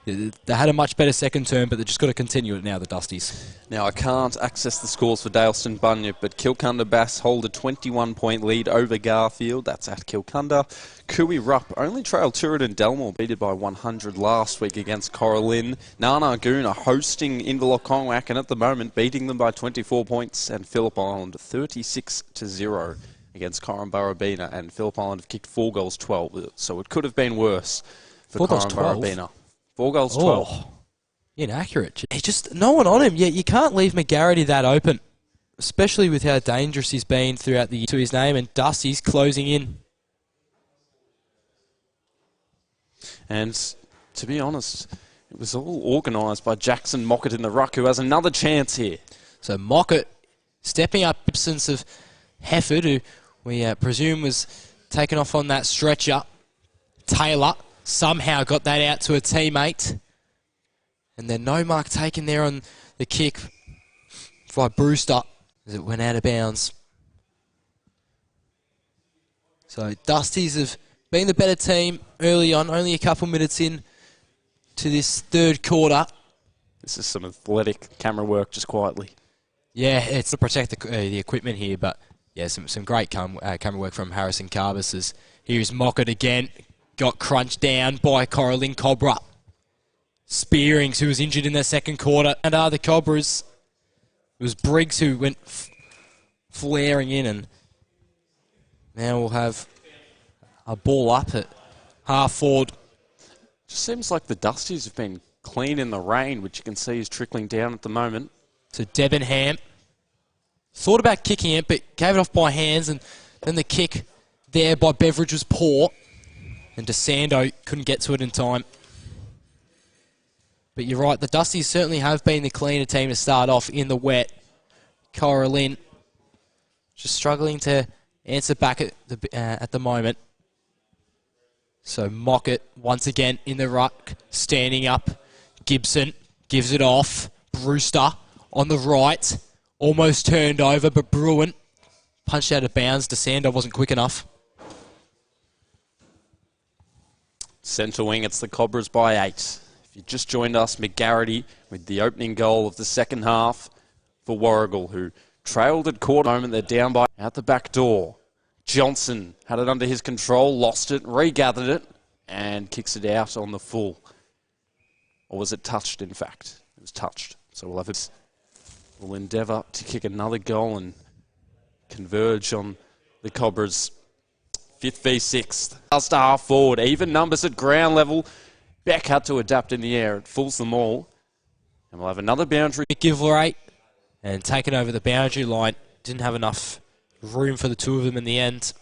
they had a much better second term, but they've just got to continue it now, the Dusties. Now, I can't access the scores for Daleston Bunyip, but Kilcunda Bass hold a 21-point lead over Garfield. That's at Kilcunda. Cooey Rupp only trailed Turin and Delmore, beaten by 100 last week against Cora Lynn. Narnagoon are hosting Inverloch and at the moment beating them by 24 points, and Phillip Island 36-0 against Corumbarabina, and Phillip Island have kicked 4 goals 12, so it could have been worse for 4 goals 12? Corumbarabina. 4 goals 12. Oh, inaccurate. He's just no one on him. Yeah, you can't leave McGarity that open, especially with how dangerous he's been throughout the year to his name, and Dusty's closing in. And to be honest, it was all organised by Jackson Mockett in the ruck, who has another chance here. So Mockett stepping up, absence of Hefford, who we presume was taken off on that stretcher. Taylor somehow got that out to a teammate. And then no mark taken there on the kick by Brewster as it went out of bounds. So Dusties have been the better team early on, only a couple minutes in to this third quarter. This is some athletic camera work just quietly. Yeah, it's to protect the equipment here, but yeah, some great camera work from Harrison Carbis. Here's Mockett again. Got crunched down by Coraline Cobra. Spearings, who was injured in the second quarter. And the Cobras, it was Briggs who went flaring in. And now we'll have a ball up at half forward. Just seems like the Dusties have been clean in the rain, which you can see is trickling down at the moment. To Debenham. Thought about kicking it, but gave it off by hands. And then the kick there by Beveridge was poor. And DeSando couldn't get to it in time. But you're right, the Dusties certainly have been the cleaner team to start off in the wet. Cora Lynn just struggling to answer back at the moment. So Mockett once again in the ruck, standing up. Gibson gives it off. Brewster on the right, almost turned over, but Bruin punched out of bounds. DeSando wasn't quick enough. Centre wing, it's the Cobras by 8. If you just joined us, McGarity with the opening goal of the second half for Warragul, who trailed at quarter moment. They're down by out the back door. Johnson had it under his control, lost it, regathered it, and kicks it out on the full. Or was it touched, in fact? It was touched. So we'll have it. We'll endeavour to kick another goal and converge on the Cobras. 5th v 6th. Last half forward. Even numbers at ground level. Beck had to adapt in the air. It fools them all. And we'll have another boundary. Giveaway and taken over the boundary line. Didn't have enough room for the two of them in the end.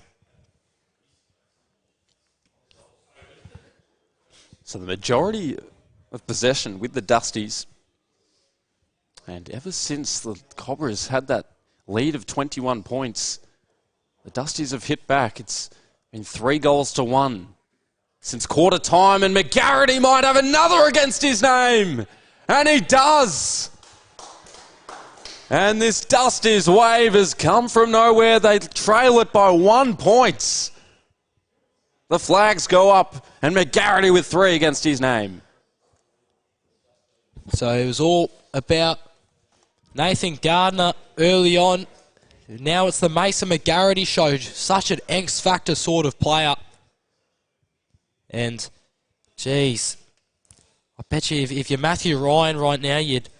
So the majority of possession with the Dusties. And ever since the Cobras had that lead of 21 points, the Dusties have hit back. It's been 3 goals to 1 since quarter time, and McGarity might have another against his name. And he does. And this Dusties wave has come from nowhere. They trail it by 1 point. The flags go up, and McGarity with 3 against his name. So it was all about Nathan Gardner early on. Now it's the Mason McGarity show. Such an X-Factor sort of player. And Jeez. I bet you if you're Matthew Ryan right now, you'd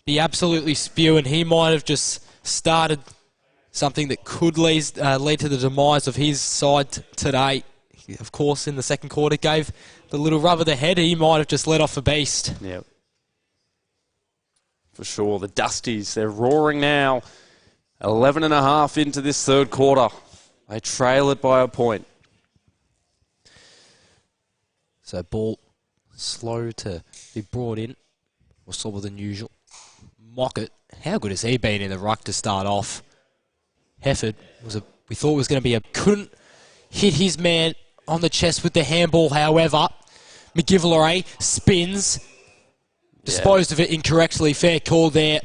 be absolutely spewing. He might have just started something that could lead to the demise of his side today. He, of course, in the second quarter, gave the little rub of the head. He might have just let off a beast. Yeah. For sure. The Dusties, they're roaring now. 11.5 into this third quarter. They trail it by a point. So ball slow to be brought in. More slower than usual. Mockett, how good has he been in the ruck to start off? Hefford we thought was going to be couldn't hit his man on the chest with the handball, however. McGivilleray spins, disposed of it incorrectly, fair call there.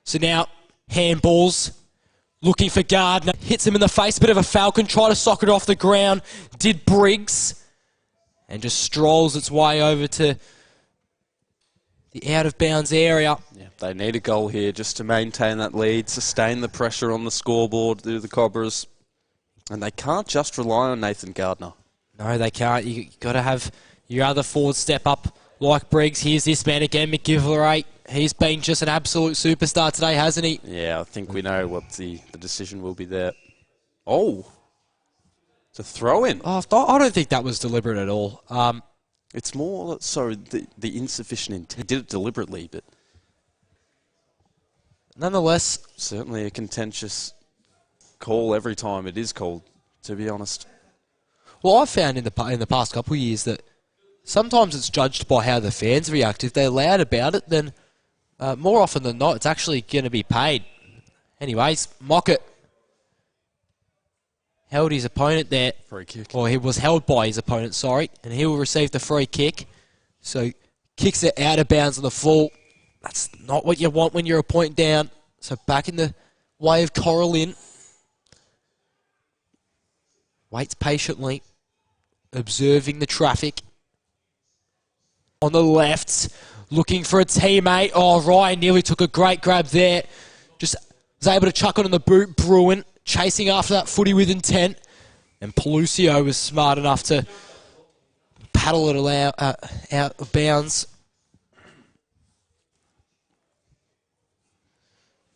So now handballs, looking for Gardner, hits him in the face, bit of a falcon, try to sock it off the ground, did Briggs, and just strolls its way over to the out-of-bounds area. Yeah, they need a goal here just to maintain that lead, sustain the pressure on the scoreboard through the Cobras. And they can't just rely on Nathan Gardner. No, they can't. You got to have your other forward step up like Briggs. Here's this man again, McGivilleray. He's been just an absolute superstar today, hasn't he? Yeah, I think we know what the decision will be there. Oh, it's a throw-in. Oh, I don't think that was deliberate at all. It's more so the insufficient intent. He did it deliberately, but nonetheless, certainly a contentious call every time it is called, to be honest. Well, I've found in the past couple of years that sometimes it's judged by how the fans react. If they're loud about it, then more often than not, it's actually going to be paid. Anyways, Mockett held his opponent there. Free kick. Or he was held by his opponent, sorry. And he will receive the free kick. So, kicks it out of bounds on the full. That's not what you want when you're a point down. So, back in the way of Cora Lynn. Waits patiently. Observing the traffic. On the left. Looking for a teammate. Oh, Ryan nearly took a great grab there. Just was able to chuck it on the boot. Bruin chasing after that footy with intent. And Pelusio was smart enough to paddle it out of bounds.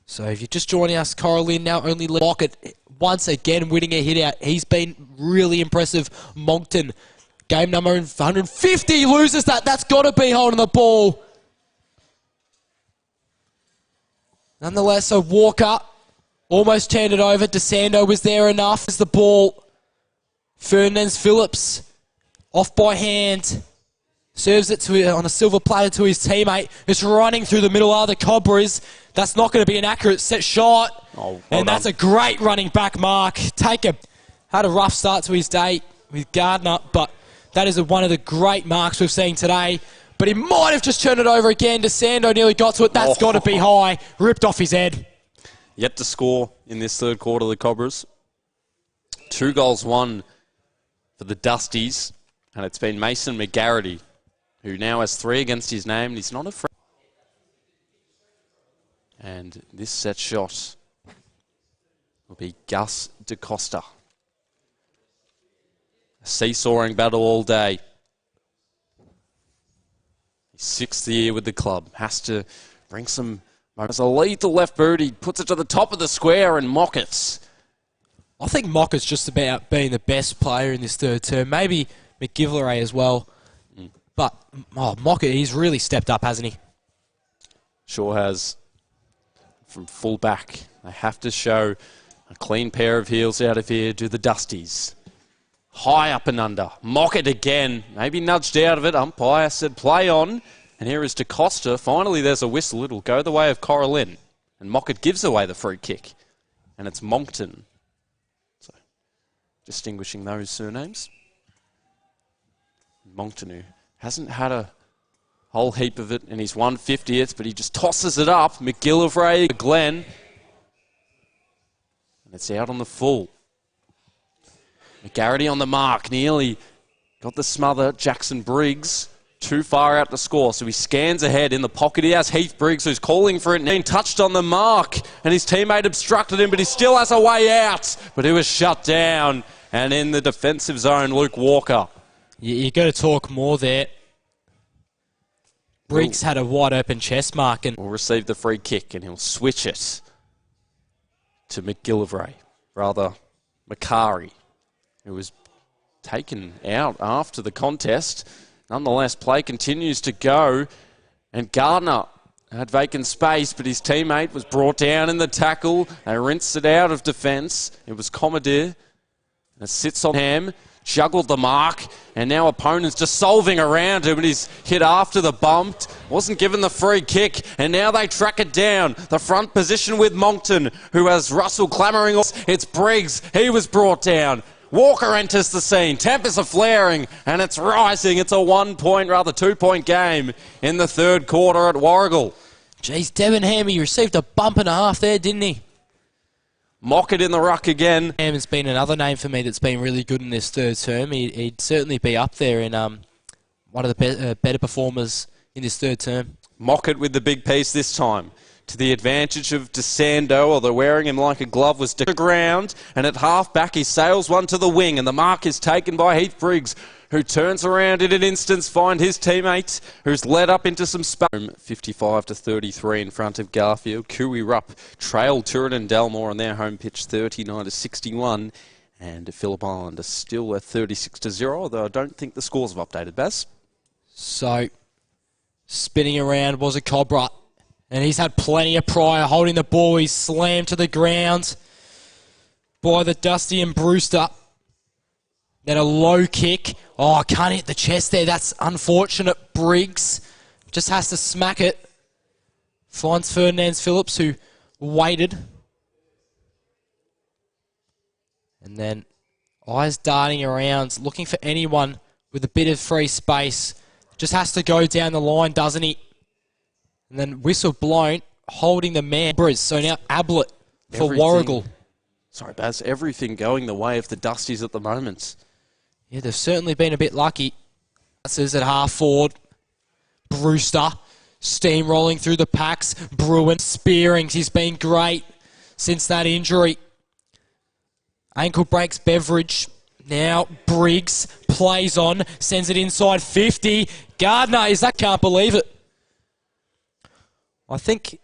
So if you're just joining us, Cora Lynn now only Mockett once again winning a hit out. He's been really impressive. Moncton, game number 150, loses that. That's got to be holding the ball. Nonetheless, so Walker almost turned it over. DeSando was there enough. As the ball, Fernandez Phillips off by hand. Serves it on a silver platter to his teammate. It's running through the middle of the Cobras. That's not going to be an accurate set shot. And that's a great running back mark. Had a rough start to his day with Gardner, but that is one of the great marks we've seen today. But he might have just turned it over again. DeSando nearly got to it. That's got to be high. Ripped off his head. Yet to score in this third quarter, the Cobras. 2 goals, 1 for the Dusties. And it's been Mason McGarity, who now has 3 against his name. And he's not afraid. And this set shot will be Gus DeCosta. A seesawing battle all day. His 6th year with the club. Has to bring some... As a lethal left boot, he puts it to the top of the square and Mockett's. I think Mockett's just about being the best player in this third term. Maybe McGivilleray as well. But Mockett, he's really stepped up, hasn't he? Sure has. From full back, they have to show a clean pair of heels out of here. Do the Dusties. High up and under. Mockett again. Maybe nudged out of it. Umpire said play on. And here is DeCosta. Finally, there's a whistle. It'll go the way of Cora Lynn. And Mockett gives away the free kick. And it's Moncton. So, distinguishing those surnames. Moncton, who hasn't had a whole heap of it in his 150th, but he just tosses it up. McGillivray, Glenn. And it's out on the full. McGarity on the mark. Nearly got the smother. Jackson Briggs. Too far out to score, so he scans ahead in the pocket. He has Heath Briggs, who's calling for it, and he touched on the mark, and his teammate obstructed him, but he still has a way out. But he was shut down, and in the defensive zone, Luke Walker You got to talk more there. Briggs had a wide open chest mark and Will receive the free kick, and he'll switch it to McGillivray, rather Macari, who was taken out after the contest. Nonetheless, play continues to go, and Gardner had vacant space, but his teammate was brought down in the tackle. They rinsed it out of defence. It was Commodore. It sits on Ham, juggled the mark, and now opponents just solving around him, and he's hit after the bump. Wasn't given the free kick, and now they track it down. The front position with Moncton, who has Russell clamouring. It's Briggs. He was brought down. Walker enters the scene. Tempers are flaring, and it's rising. It's a 2-point game in the third quarter at Warragul. geez, Devon Ham, he received a bump and a half there, didn't he? Mock it in the ruck again. Ham has been another name for me that's been really good in this third term. He'd certainly be up there in one of the better performers in this third term. Mock it with the big piece this time. To the advantage of DeSando, although wearing him like a glove, was to the ground, and at half-back he sails one to the wing, and the mark is taken by Heath Briggs, who turns around in an instant, find his teammate, who's led up into some space. 55-33 in front of Garfield. Cooey Rupp trailed Turin and Dalmore on their home pitch 39-61, and Phillip Island are still at 36-0, although I don't think the scores have updated, Baz. So, spinning around was a Cobra. And he's had plenty of prior holding the ball. He's slammed to the ground by the Dusty and Brewster. Then a low kick. Oh, can't hit the chest there. That's unfortunate. Briggs just has to smack it. Finds Ferdinand Phillips, who waited. And then eyes darting around, looking for anyone with a bit of free space. Just has to go down the line, doesn't he? And then whistle blown, holding the man. So now Ablett for Warragul. Sorry, Baz. Everything going the way of the Dusties at the moment. Yeah, they've certainly been a bit lucky. Says at half forward. Brewster steamrolling through the packs. Bruin spearing. He's been great since that injury. Ankle breaks Beveridge. Now Briggs plays on, sends it inside 50. Gardner, can't believe it. I think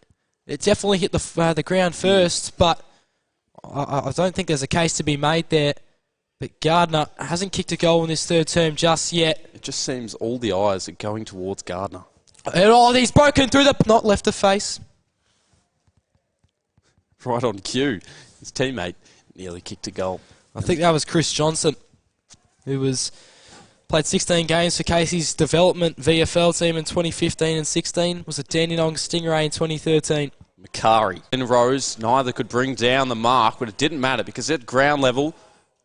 it definitely hit the ground first, but I don't think there's a case to be made there. But Gardner hasn't kicked a goal in this third term just yet. It just seems all the eyes are going towards Gardner. And he's broken through not left the face. Right on cue. His teammate nearly kicked a goal. I think that was Chris Johnson, who played 16 games for Casey's development VFL team in 2015 and 16. Was a Dandenong Stingray in 2013. Macari and Rose, neither could bring down the mark, but it didn't matter because at ground level,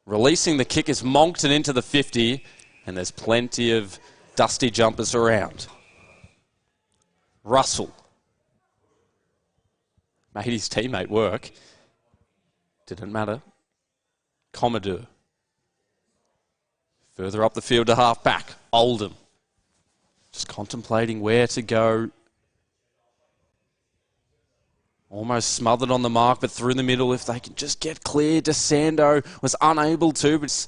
releasing the kick is Moncton into the 50, and there's plenty of dusty jumpers around. Russell made his teammate work. Didn't matter. Commodore. Further up the field to half-back, Oldham. Just contemplating where to go. Almost smothered on the mark, but through the middle if they can just get clear. DeSando was unable to, but...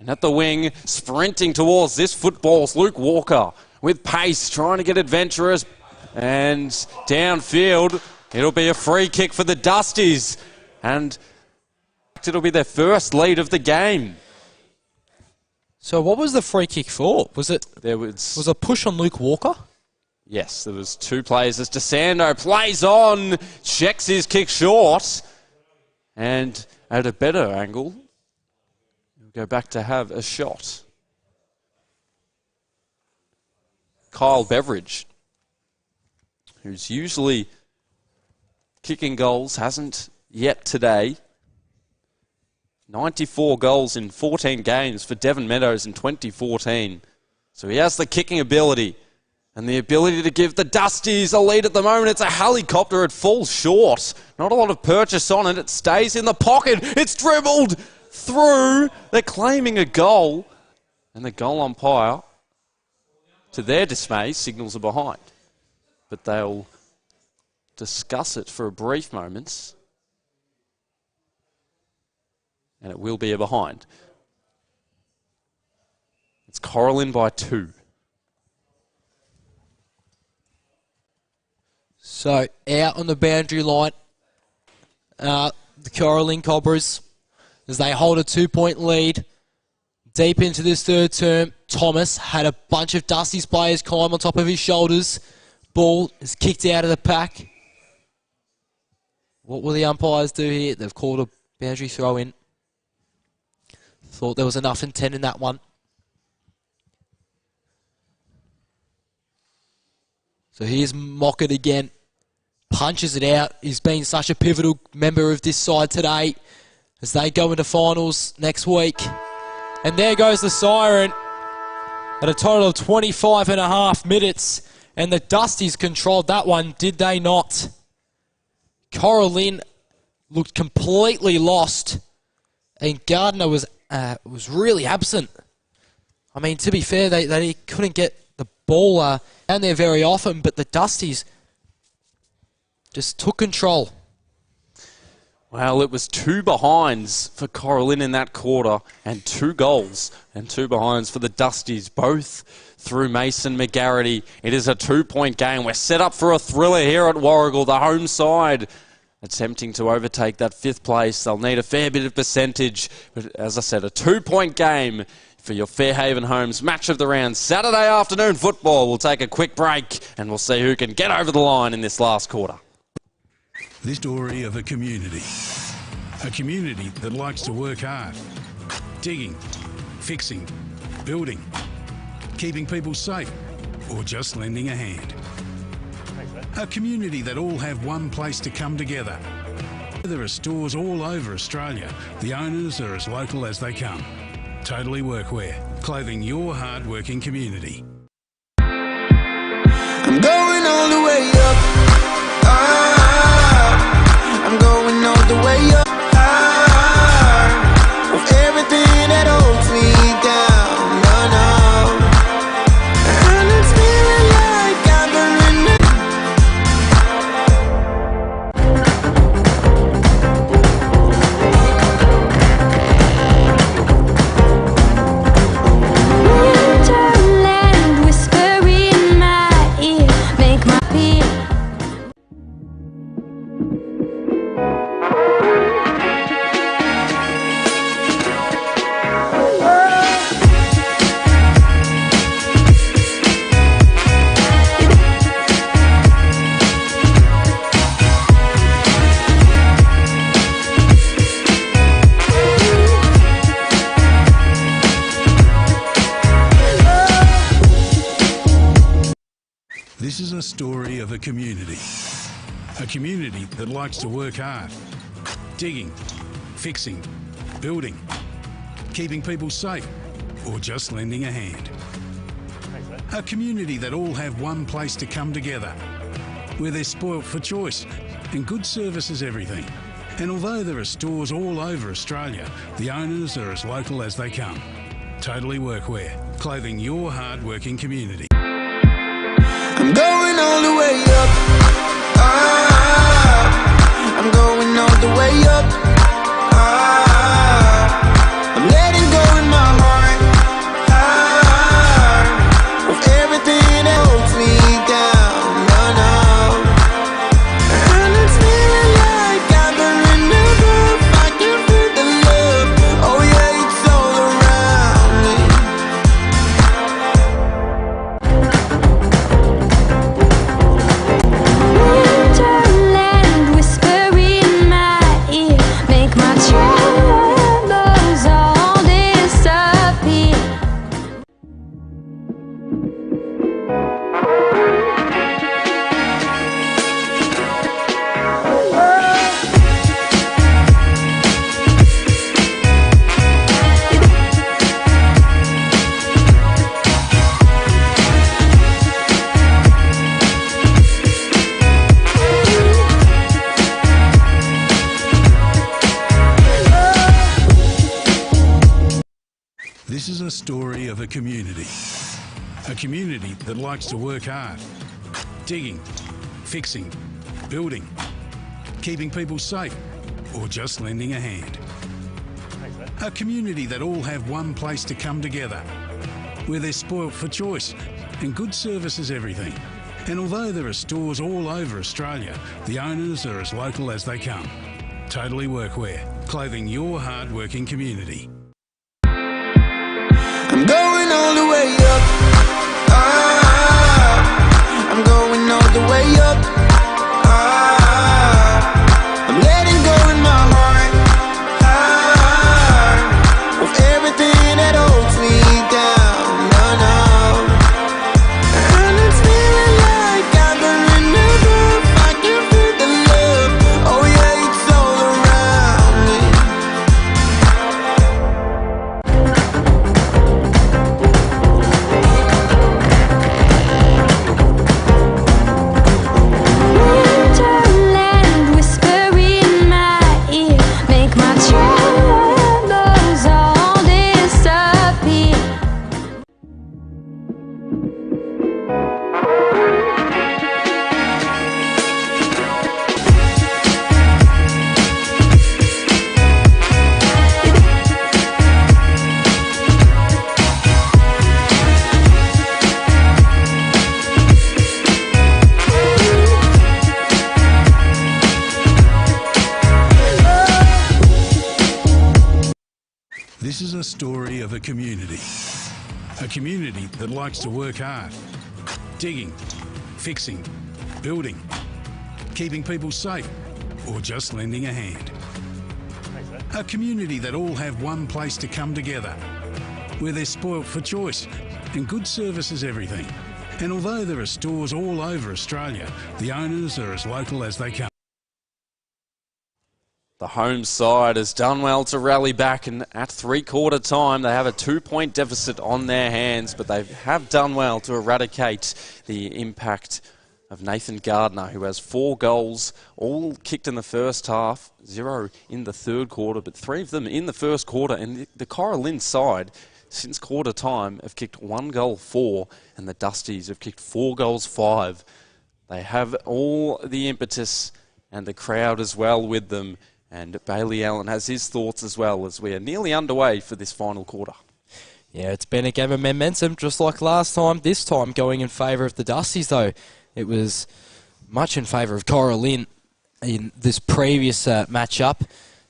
And at the wing, sprinting towards this football's Luke Walker with pace, trying to get adventurous. And downfield, it'll be a free kick for the Dusties. And it'll be their first lead of the game. So what was the free kick for? Was it a push on Luke Walker? Yes, there was two players as DeSando plays on, checks his kick short, and at a better angle, he'll go back to have a shot. Kyle Beveridge, who's usually kicking goals, hasn't yet today. 94 goals in 14 games for Devon Meadows in 2014. So he has the kicking ability and the ability to give the Dusties a lead at the moment. It's a helicopter. It falls short. Not a lot of purchase on it. It stays in the pocket. It's dribbled through. They're claiming a goal. And the goal umpire, to their dismay, signals are behind. But they'll discuss it for a brief moment. And it will be a behind. It's Cora Lynn by 2. So out on the boundary line, the Cora Lynn Cobras, as they hold a 2-point lead. Deep into this third term, Thomas had a bunch of Dusty's players climb on top of his shoulders. Ball is kicked out of the pack. What will the umpires do here? They've called a boundary throw in. Thought there was enough intent in that one. So here's Mockett again. Punches it out. He's been such a pivotal member of this side today as they go into finals next week. And there goes the siren at a total of 25.5 minutes. And the Dusties controlled that one, did they not? Cora Lynn looked completely lost. And Gardner was really absent. I mean, to be fair, they couldn't get the ball down there very often, but the Dusties just took control. Well, it was 2 behinds for Cora Lynn in that quarter and 2 goals and 2 behinds for the Dusties, both through Mason McGarity. It is a 2-point game. We're set up for a thriller here at Warragul, the home side, attempting to overtake that 5th place. They'll need a fair bit of percentage, but as I said, a 2-point game for your Fairhaven Homes Match of the Round. Saturday afternoon football. We'll take a quick break and we'll see who can get over the line in this last quarter. This story of a community that likes to work hard, digging, fixing, building, keeping people safe, or just lending a hand. A community that all have one place to come together. There are stores all over Australia. The owners are as local as they come. Totally Workwear, clothing your hard-working community. I'm going all the way up. I'm going all the way up. With everything that holds me down. And it's feeling like I've been Winterland whisper in my ear, make my peace. This is a story of a community that likes to work hard, digging, fixing, building, keeping people safe, or just lending a hand. A community that all have one place to come together, where they're spoilt for choice and good service is everything. And although there are stores all over Australia, the owners are as local as they come. Totally Workwear, clothing your hard-working community. I'm going all the way up. I'm going all the way up. I'm letting go in my heart. With everything that holds me down. And it's feeling like I've been in the roof. I can feel the love. Oh yeah, it's all around me. Winterland whisper in my ear, make my troubles all disappear. This is a story of a community that likes to work hard, digging, fixing, building, keeping people safe, or just lending a hand. A community that all have one place to come together, where they're spoilt for choice and good service is everything. And although there are stores all over Australia, the owners are as local as they come. Totally Workwear, clothing your hard-working community. I'm going all the way up. I'm going all the way up. I'm letting go in my heart of everything that holds me down. No, no. And it's feeling like I'm in the roof. I can feel the love. Oh yeah, it's all around me. Winterland whisper in my ear, make my troubles all disappear. This is a story of a community that likes to work hard, digging, fixing, building, keeping people safe, or just lending a hand. A community that all have one place to come together, where they're spoilt for choice and good service is everything. And although there are stores all over Australia, the owners are as local as they come. The home side has done well to rally back, and at three-quarter time they have a 2-point deficit on their hands, but they have done well to eradicate the impact of Nathan Gardner, who has 4 goals, all kicked in the first half, 0 in the third quarter, but 3 of them in the first quarter. And the Cora Lynn side, since quarter time, have kicked 1 goal 4, and the Dusties have kicked 4 goals 5. They have all the impetus and the crowd as well with them. And Bailey Allen has his thoughts as well, as we are nearly underway for this final quarter. Yeah, it's been a game of momentum, just like last time. This time going in favour of the Dusties, though. It was much in favour of Cora Lynn in this previous matchup,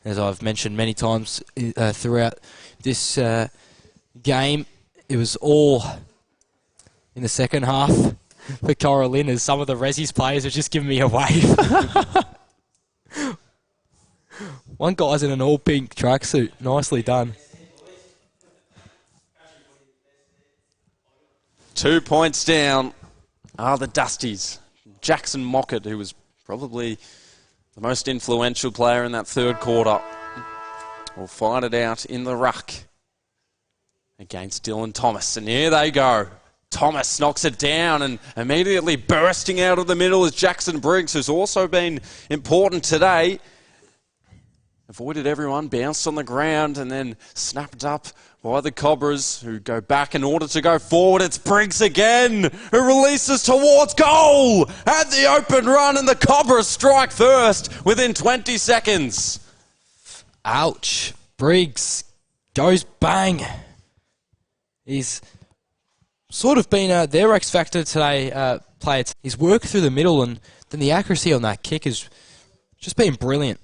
as I've mentioned many times throughout this game. It was all in the second half for Cora Lynn, as some of the Resi's players have just given me a wave. One guy's in an all-pink tracksuit. Nicely done. 2 points down are the Dusties. Jackson Mockett, who was probably the most influential player in that third quarter, will find it out in the ruck against Dylan Thomas. And here they go. Thomas knocks it down, and immediately bursting out of the middle is Jackson Briggs, who's also been important today. Avoided everyone, bounced on the ground, and then snapped up by the Cobras, who go back in order to go forward. It's Briggs again, who releases towards goal at the open run, and the Cobras strike first within 20 seconds. Ouch. Briggs goes bang. He's sort of been their X factor today, player. He's worked through the middle, and then the accuracy on that kick has just been brilliant.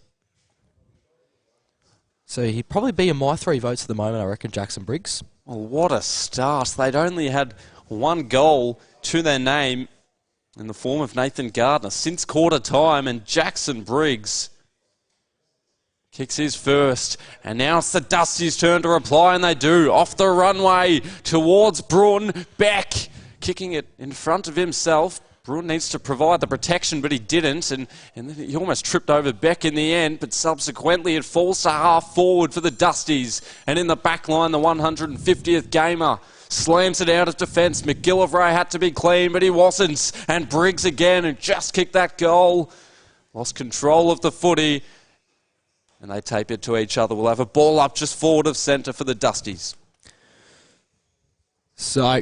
So he'd probably be in my 3 votes at the moment, I reckon, Jackson Briggs. Well, what a start. They'd only had 1 goal to their name in the form of Nathan Gardner since quarter time, and Jackson Briggs kicks his first. And now it's the Dusties' turn to reply, and they do. Off the runway towards Brun. Beck kicking it in front of himself. Brun needs to provide the protection, but he didn't, and then he almost tripped over Beck in the end, but subsequently it falls to half forward for the Dusties. And in the back line, the 150th gamer slams it out of defence. McGillivray had to be clean, but he wasn't. And Briggs again, who just kicked that goal, lost control of the footy, and they tape it to each other. We'll have a ball up just forward of centre for the Dusties. So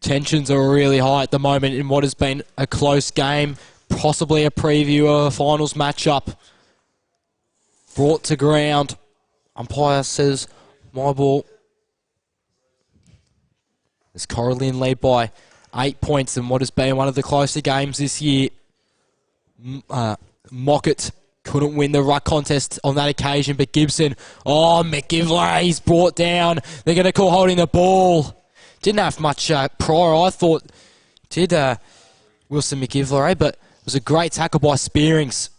tensions are really high at the moment in what has been a close game, possibly a preview of a finals matchup. Brought to ground. Umpire says, my ball. As Cora Lynn lead by 8 points in what has been one of the closer games this year. Mockett couldn't win the ruck contest on that occasion, but Gibson, McGivlay's brought down. They're going to call holding the ball. Didn't have much prior, I thought, did Wilson McGivlay, but it was a great tackle by Spearings.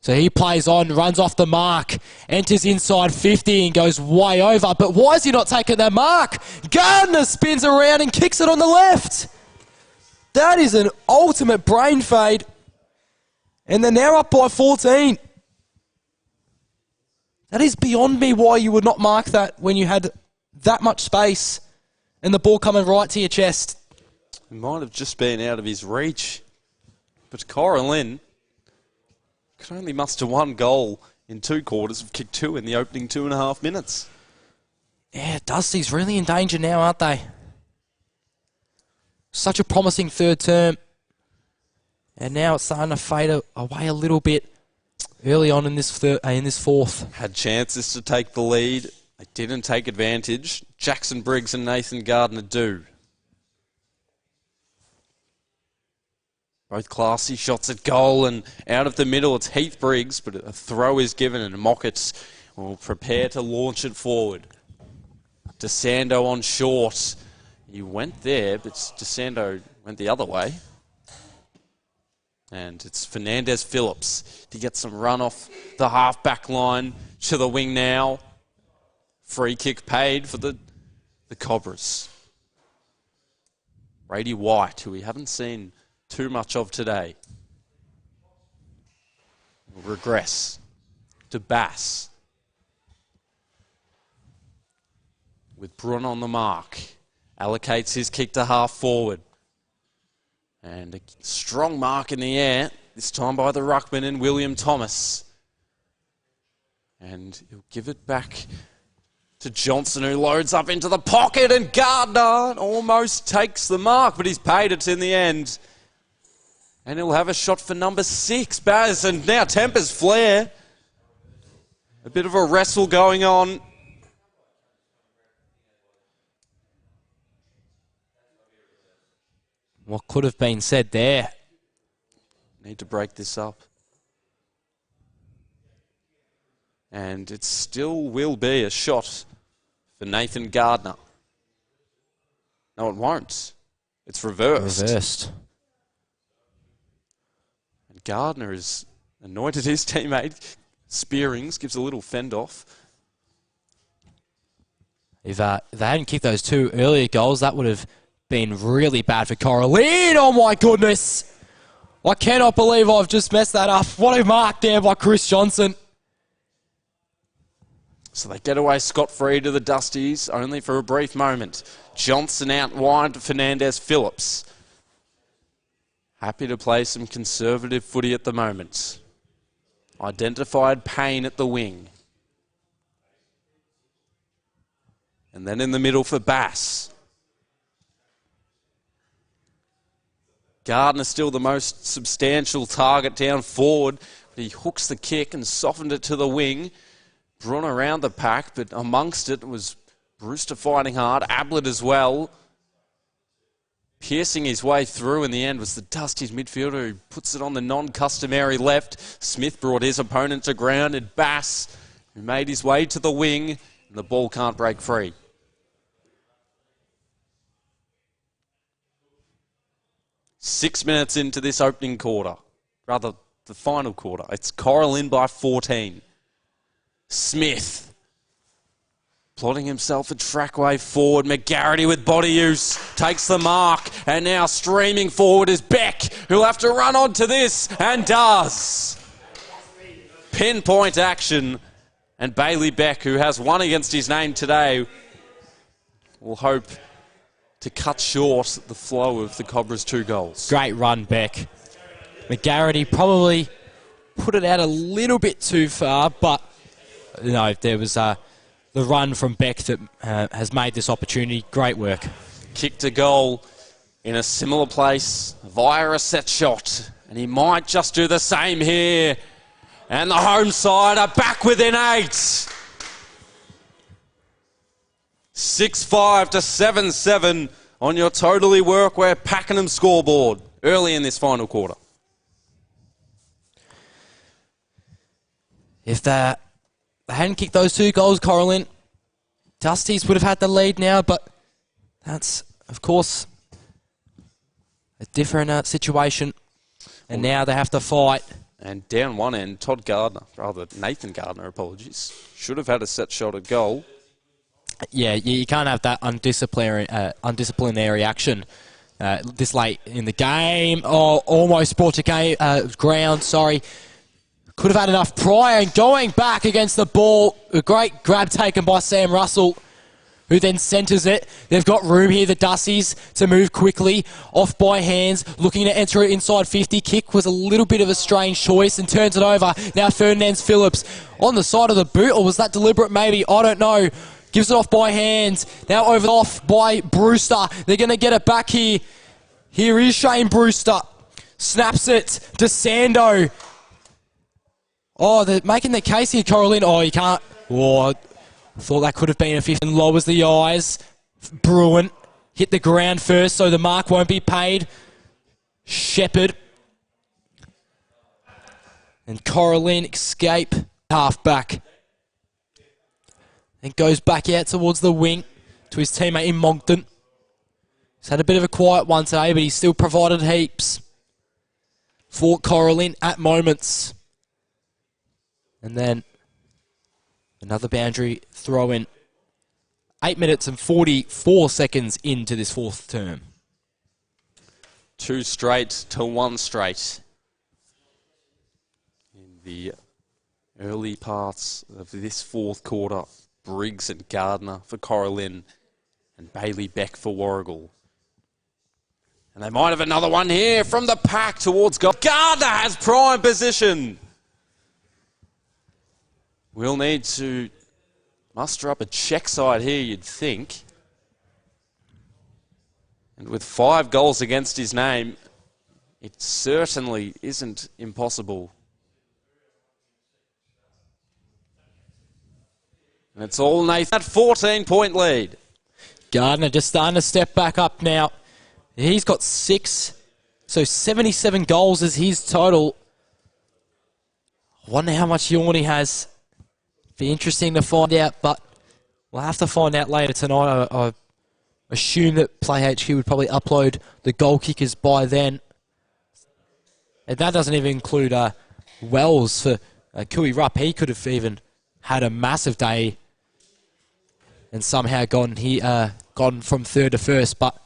So he plays on, runs off the mark, enters inside 50 and goes way over. But why is he not taking that mark? Gardner spins around and kicks it on the left. That is an ultimate brain fade. And they're now up by 14. That is beyond me why you would not mark that when you had that much space and the ball coming right to your chest. It might have just been out of his reach. But Cora Lynn could only muster 1 goal in 2 quarters. Have kicked 2 in the opening 2.5 minutes. Yeah, Dusty's really in danger now, aren't they? Such a promising third term. And now it's starting to fade away a little bit early on in this fourth. Had chances to take the lead. They didn't take advantage. Jackson Briggs and Nathan Gardner do. Both classy shots at goal, and out of the middle it's Heath Briggs, but a throw is given and Mockett will prepare to launch it forward. DeSando on short. He went there, but DeSando went the other way. And it's Fernandez-Phillips to get some run off the half-back line to the wing now. Free kick paid for the Cobras. Brady White, who we haven't seen too much of today, will regress to Bass. With Brun on the mark. Allocates his kick to half forward. And a strong mark in the air, this time by the ruckman and William Thomas. And he'll give it back to Johnson, who loads up into the pocket, and Gardner almost takes the mark, but he's paid it in the end. And he'll have a shot for number 6, Baz, and now tempers flare. A bit of a wrestle going on. What could have been said there? Need to break this up. And it still will be a shot for Nathan Gardner. No, it won't. It's reversed. And Gardner has anointed his teammate. Spearings gives a little fend off. If they hadn't kicked those 2 earlier goals, that would have been really bad for Cora Lynn. Oh my goodness. I cannot believe I've just messed that up. What a mark there by Chris Johnson. So they get away scot-free to the Dusties, only for a brief moment. Johnson out wide to Fernandez-Phillips. Happy to play some conservative footy at the moment. Identified Payne at the wing. And then in the middle for Bass. Gardner still the most substantial target down forward. But he hooks the kick and softened it to the wing. Brun around the pack, but amongst it was Brewster fighting hard. Ablett as well. Piercing his way through in the end was the Dusties midfielder who puts it on the non-customary left. Smith brought his opponent to ground, and Bass, who made his way to the wing, and the ball can't break free. Six minutes into this opening quarter, rather the final quarter. It's Cora Lynn by 14. Smith plotting himself a trackway forward. McGarity with body use takes the mark, and now streaming forward is Beck, who'll have to run onto this, and does. Pinpoint action, and Bailey Beck, who has one against his name today, will hope to cut short the flow of the Cobras' 2 goals. Great run, Beck. McGarity probably put it out a little bit too far, but no, there was the run from Beck that has made this opportunity. Great work. Kick to goal in a similar place via a set shot, and he might just do the same here. And the home side are back within 8. 6-5 to 7-7 on your Totally Workwear Pakenham scoreboard early in this final quarter. If they hadn't kicked those 2 goals, Cora Lynn, Dusties would have had the lead now, but that's, of course, a different situation. And now they have to fight. And down one end, Nathan Gardner, apologies, should have had a set shot at goal. Yeah, you can't have that undisciplinary action this late in the game. Oh, almost brought to ground, sorry. Could have had enough prior, and going back against the ball. A great grab taken by Sam Russell, who then centres it. They've got room here, the Dussies, to move quickly. Off by hands, looking to enter it inside 50. Kick was a little bit of a strange choice and turns it over. Now Ferdinand Phillips on the side of the boot, or was that deliberate maybe? I don't know. Gives it off by hands. Now off by Brewster. They're going to get it back here. Here is Shane Brewster. Snaps it to Sando. Oh, they're making the case here, Cora Lynn. Oh, you can't. Oh, I thought that could have been a 50. And lowers the eyes. Bruin hit the ground first, so the mark won't be paid. Shepherd. And Cora Lynn escape. Half back. And goes back out towards the wing to his teammate in Moncton. He's had a bit of a quiet one today, but he's still provided heaps for Cora Lynn at moments. And then another boundary throw in. 8 minutes and 44 seconds into this fourth term. 2 straight to 1 straight. In the early parts of this fourth quarter, Briggs and Gardner for Cora Lynn and Bailey Beck for Warragul. And they might have another one here from the pack towards goal. Gardner has prime position. We'll need to muster up a check side here, you'd think. And with 5 goals against his name, it certainly isn't impossible. And it's all Nathan. That 14-point lead. Gardner just starting to step back up now. He's got 6, so 77 goals is his total. I wonder how much Yorney has. Be interesting to find out, but we'll have to find out later tonight. I assume that Play HQ would probably upload the goal kickers by then. And that doesn't even include Wells for Cooey Rupp. He could have even had a massive day and somehow gone from third to first. But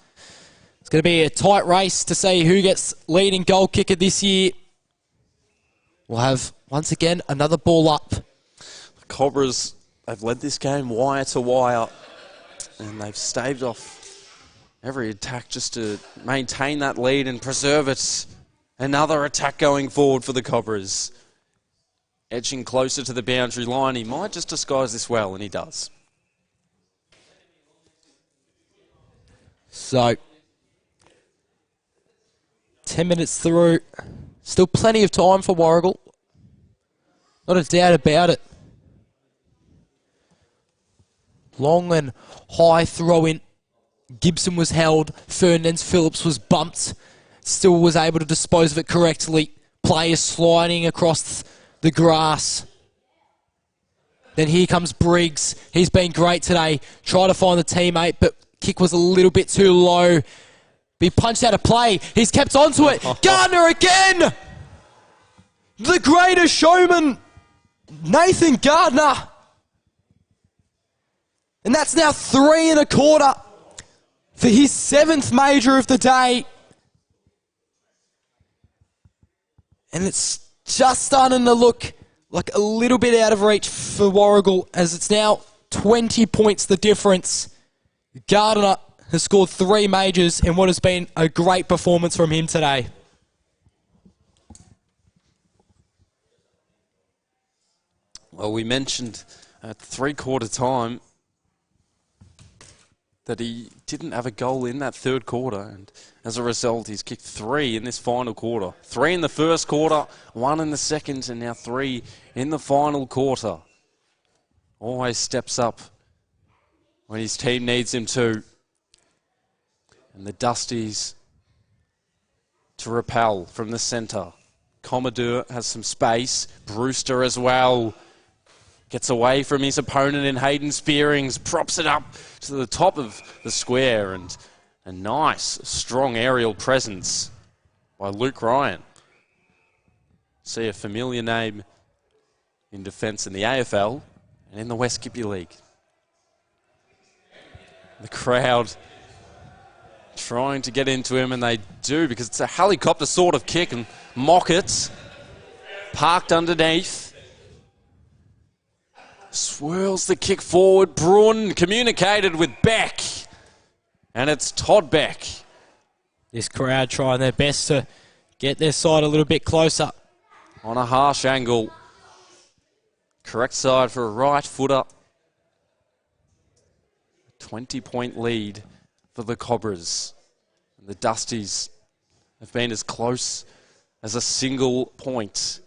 it's going to be a tight race to see who gets leading goal kicker this year. We'll have, once again, another ball up. The Cobras, they've led this game wire to wire, and they've staved off every attack just to maintain that lead and preserve it. Another attack going forward for the Cobras. Edging closer to the boundary line. He might just disguise this well, and he does. So, 10 minutes through. Still plenty of time for Warragul. Not a doubt about it. Long and high throw in. Gibson was held. Fernandez Phillips was bumped. Still was able to dispose of it correctly. Players sliding across the grass. Then here comes Briggs. He's been great today. Try to find the teammate, but kick was a little bit too low. Be punched out of play. He's kept onto it. Gardner again! The greatest showman, Nathan Gardner. And that's now 3 1/4 for his 7th major of the day. And it's just starting to look like a little bit out of reach for Warragul, as it's now 20 points the difference. Gardner has scored 3 majors in what has been a great performance from him today. Well, we mentioned at 3/4 time that he didn't have a goal in that third quarter, and as a result, he's kicked 3 in this final quarter. 3 in the first quarter, 1 in the second, and now 3 in the final quarter. Always steps up when his team needs him to. And the Dusties to repel from the centre. Commodore has some space. Brewster as well. Gets away from his opponent in Hayden Spearings. Props it up to the top of the square. And a nice, strong aerial presence by Luke Ryan. See a familiar name in defence in the AFL and in the West Gippy League. The crowd trying to get into him, and they do, because it's a helicopter sort of kick, and Mockett parked underneath. Swirls the kick forward. Bruin communicated with Beck, and it's Todd Beck. This crowd trying their best to get their side a little bit closer. On a harsh angle. Correct side for a right footer. 20-point lead for the Cobras. And the Dusties have been as close as a single point.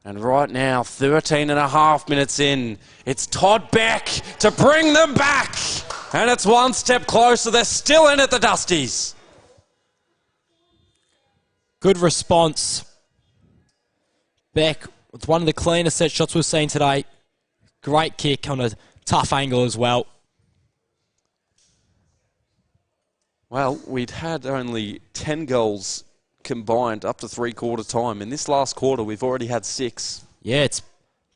And right now, 13 and a half minutes in, it's Todd Beck to bring them back. And it's one step closer. They're still in it, the Dusties. Good response. Beck with one of the cleanest set shots we've seen today. Great kick on a tough angle as well. Well, we'd had only 10 goals combined up to three-quarter time. In this last quarter, we've already had 6. Yeah, it's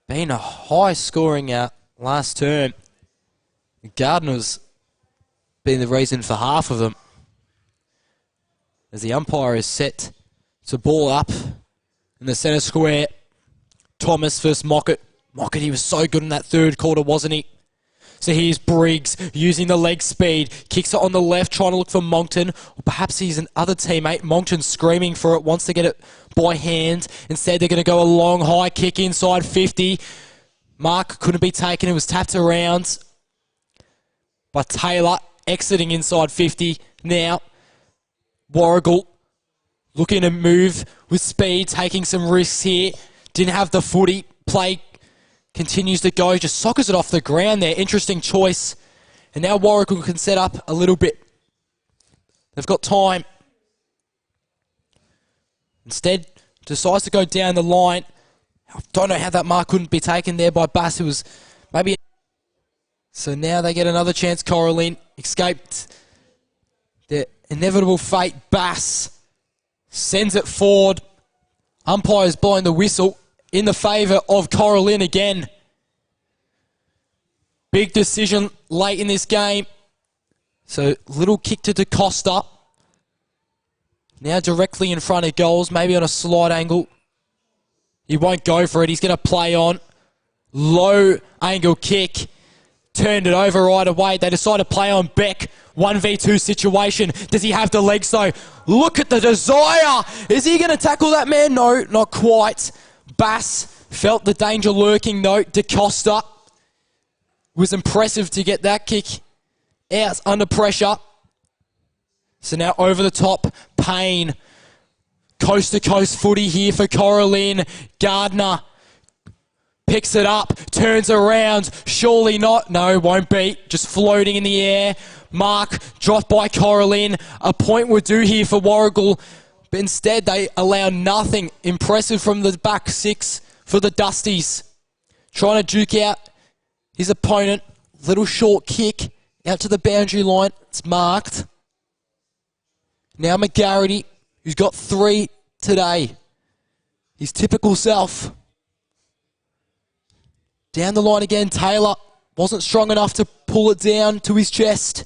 been a high scoring out last term. Gardner's been the reason for half of them. As the umpire is set to ball up in the centre square. Thomas versus Mockett. Mockett, he was so good in that third quarter, wasn't he? So here's Briggs using the leg speed. Kicks it on the left, trying to look for Moncton. Or perhaps he's an other teammate. Moncton screaming for it, wants to get it by hand. Instead, they're going to go a long, high kick inside 50. Mark couldn't be taken. It was tapped around by Taylor, exiting inside 50. Now, Warragul looking to move with speed, taking some risks here. Didn't have the footy. Play continues to go, just soccers it off the ground there. Interesting choice. And now Warragul can set up a little bit. They've got time. Instead, decides to go down the line. I don't know how that mark couldn't be taken there by Bass. It was maybe... So now they get another chance. Cora Lynn escaped their inevitable fate. Bass sends it forward. Umpire's blowing the whistle in the favour of Cora Lynn again. Big decision late in this game. So little kick to DeCosta. Now directly in front of goals, maybe on a slight angle. He won't go for it. He's going to play on. Low angle kick. Turned it over right away. They decide to play on Beck. 1v2 situation. Does he have the legs though? Look at the desire. Is he going to tackle that man? No, not quite. Bass felt the danger lurking though. DeCosta was impressive to get that kick out under pressure. So now over the top, Payne. Coast to coast footy here for Cora Lynn. Gardner picks it up, turns around. Surely not. No, won't be. Just floating in the air. Mark dropped by Cora Lynn. A point would do here for Warragul. But instead, they allow nothing. Impressive from the back 6 for the Dusties. Trying to duke out his opponent. Little short kick out to the boundary line. It's marked. Now McGarity, who's got 3 today. His typical self. Down the line again, Taylor wasn't strong enough to pull it down to his chest.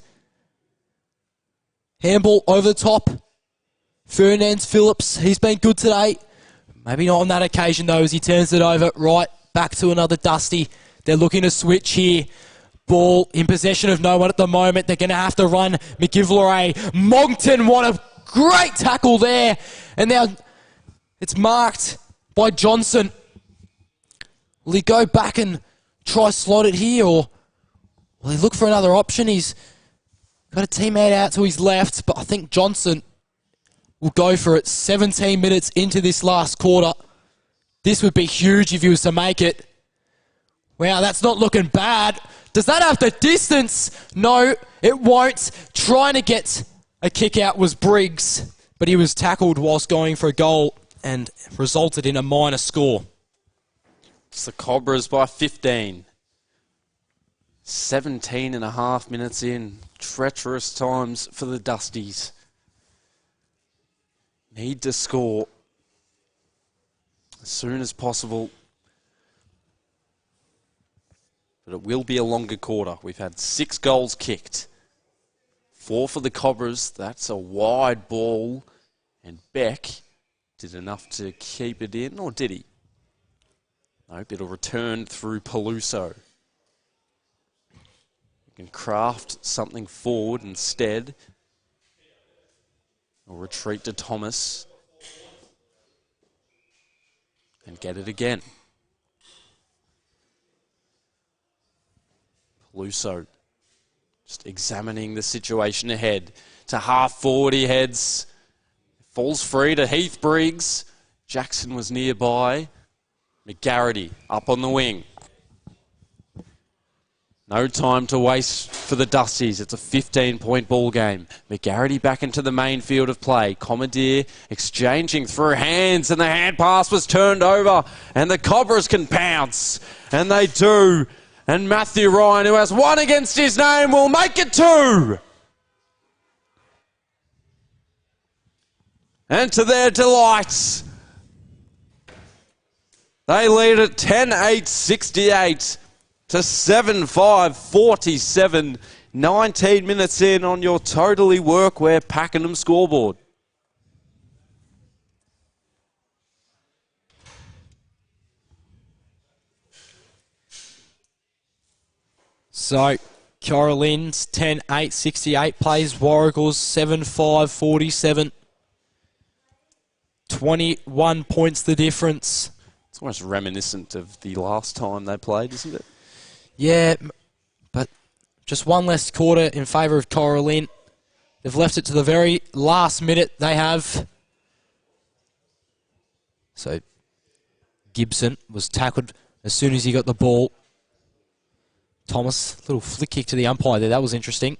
Handball over the top. Fernandes Phillips, he's been good today. Maybe not on that occasion though, as he turns it over right back to another Dusty. They're looking to switch here. Ball in possession of no one at the moment. They're going to have to run McGivleray. Moncton, what a great tackle there. And now it's marked by Johnson. Will he go back and try slot it here, or will he look for another option? He's got a teammate out to his left, but I think Johnson will go for it. 17 minutes into this last quarter. This would be huge if he was to make it. Wow, that's not looking bad. Does that have the distance? No, it won't. Trying to get a kick out was Briggs, but he was tackled whilst going for a goal and resulted in a minor score. It's the Cobras by 15. 17 and a half minutes in. Treacherous times for the Dusties. Need to score as soon as possible. But it will be a longer quarter. We've had 6 goals kicked. 4 for the Cobras. That's a wide ball. And Beck did enough to keep it in, or did he? Nope, it'll return through Peluso. You can craft something forward instead. Or retreat to Thomas. And get it again. Peluso just examining the situation ahead. To half forward he heads. Falls free to Heath Briggs. Jackson was nearby. McGarity up on the wing. No time to waste for the Dusties. It's a 15-point ball game. McGarity back into the main field of play. Commandeer exchanging through hands, and the hand pass was turned over, and the Cobras can pounce, and they do. And Matthew Ryan, who has 1 against his name, will make it 2. And to their delights, they lead at 10-8-68 to 7-5-47. 19 minutes in on your Totally Workwear Pakenham scoreboard. So, Cora Lynn's 10-8-68 plays Warragul's 7-5-47. 21 points the difference. It's almost reminiscent of the last time they played, isn't it? Yeah, but just one less quarter in favour of Cora Lynn. They've left it to the very last minute they have. So, Gibson was tackled as soon as he got the ball. Thomas, little flick kick to the umpire there. That was interesting.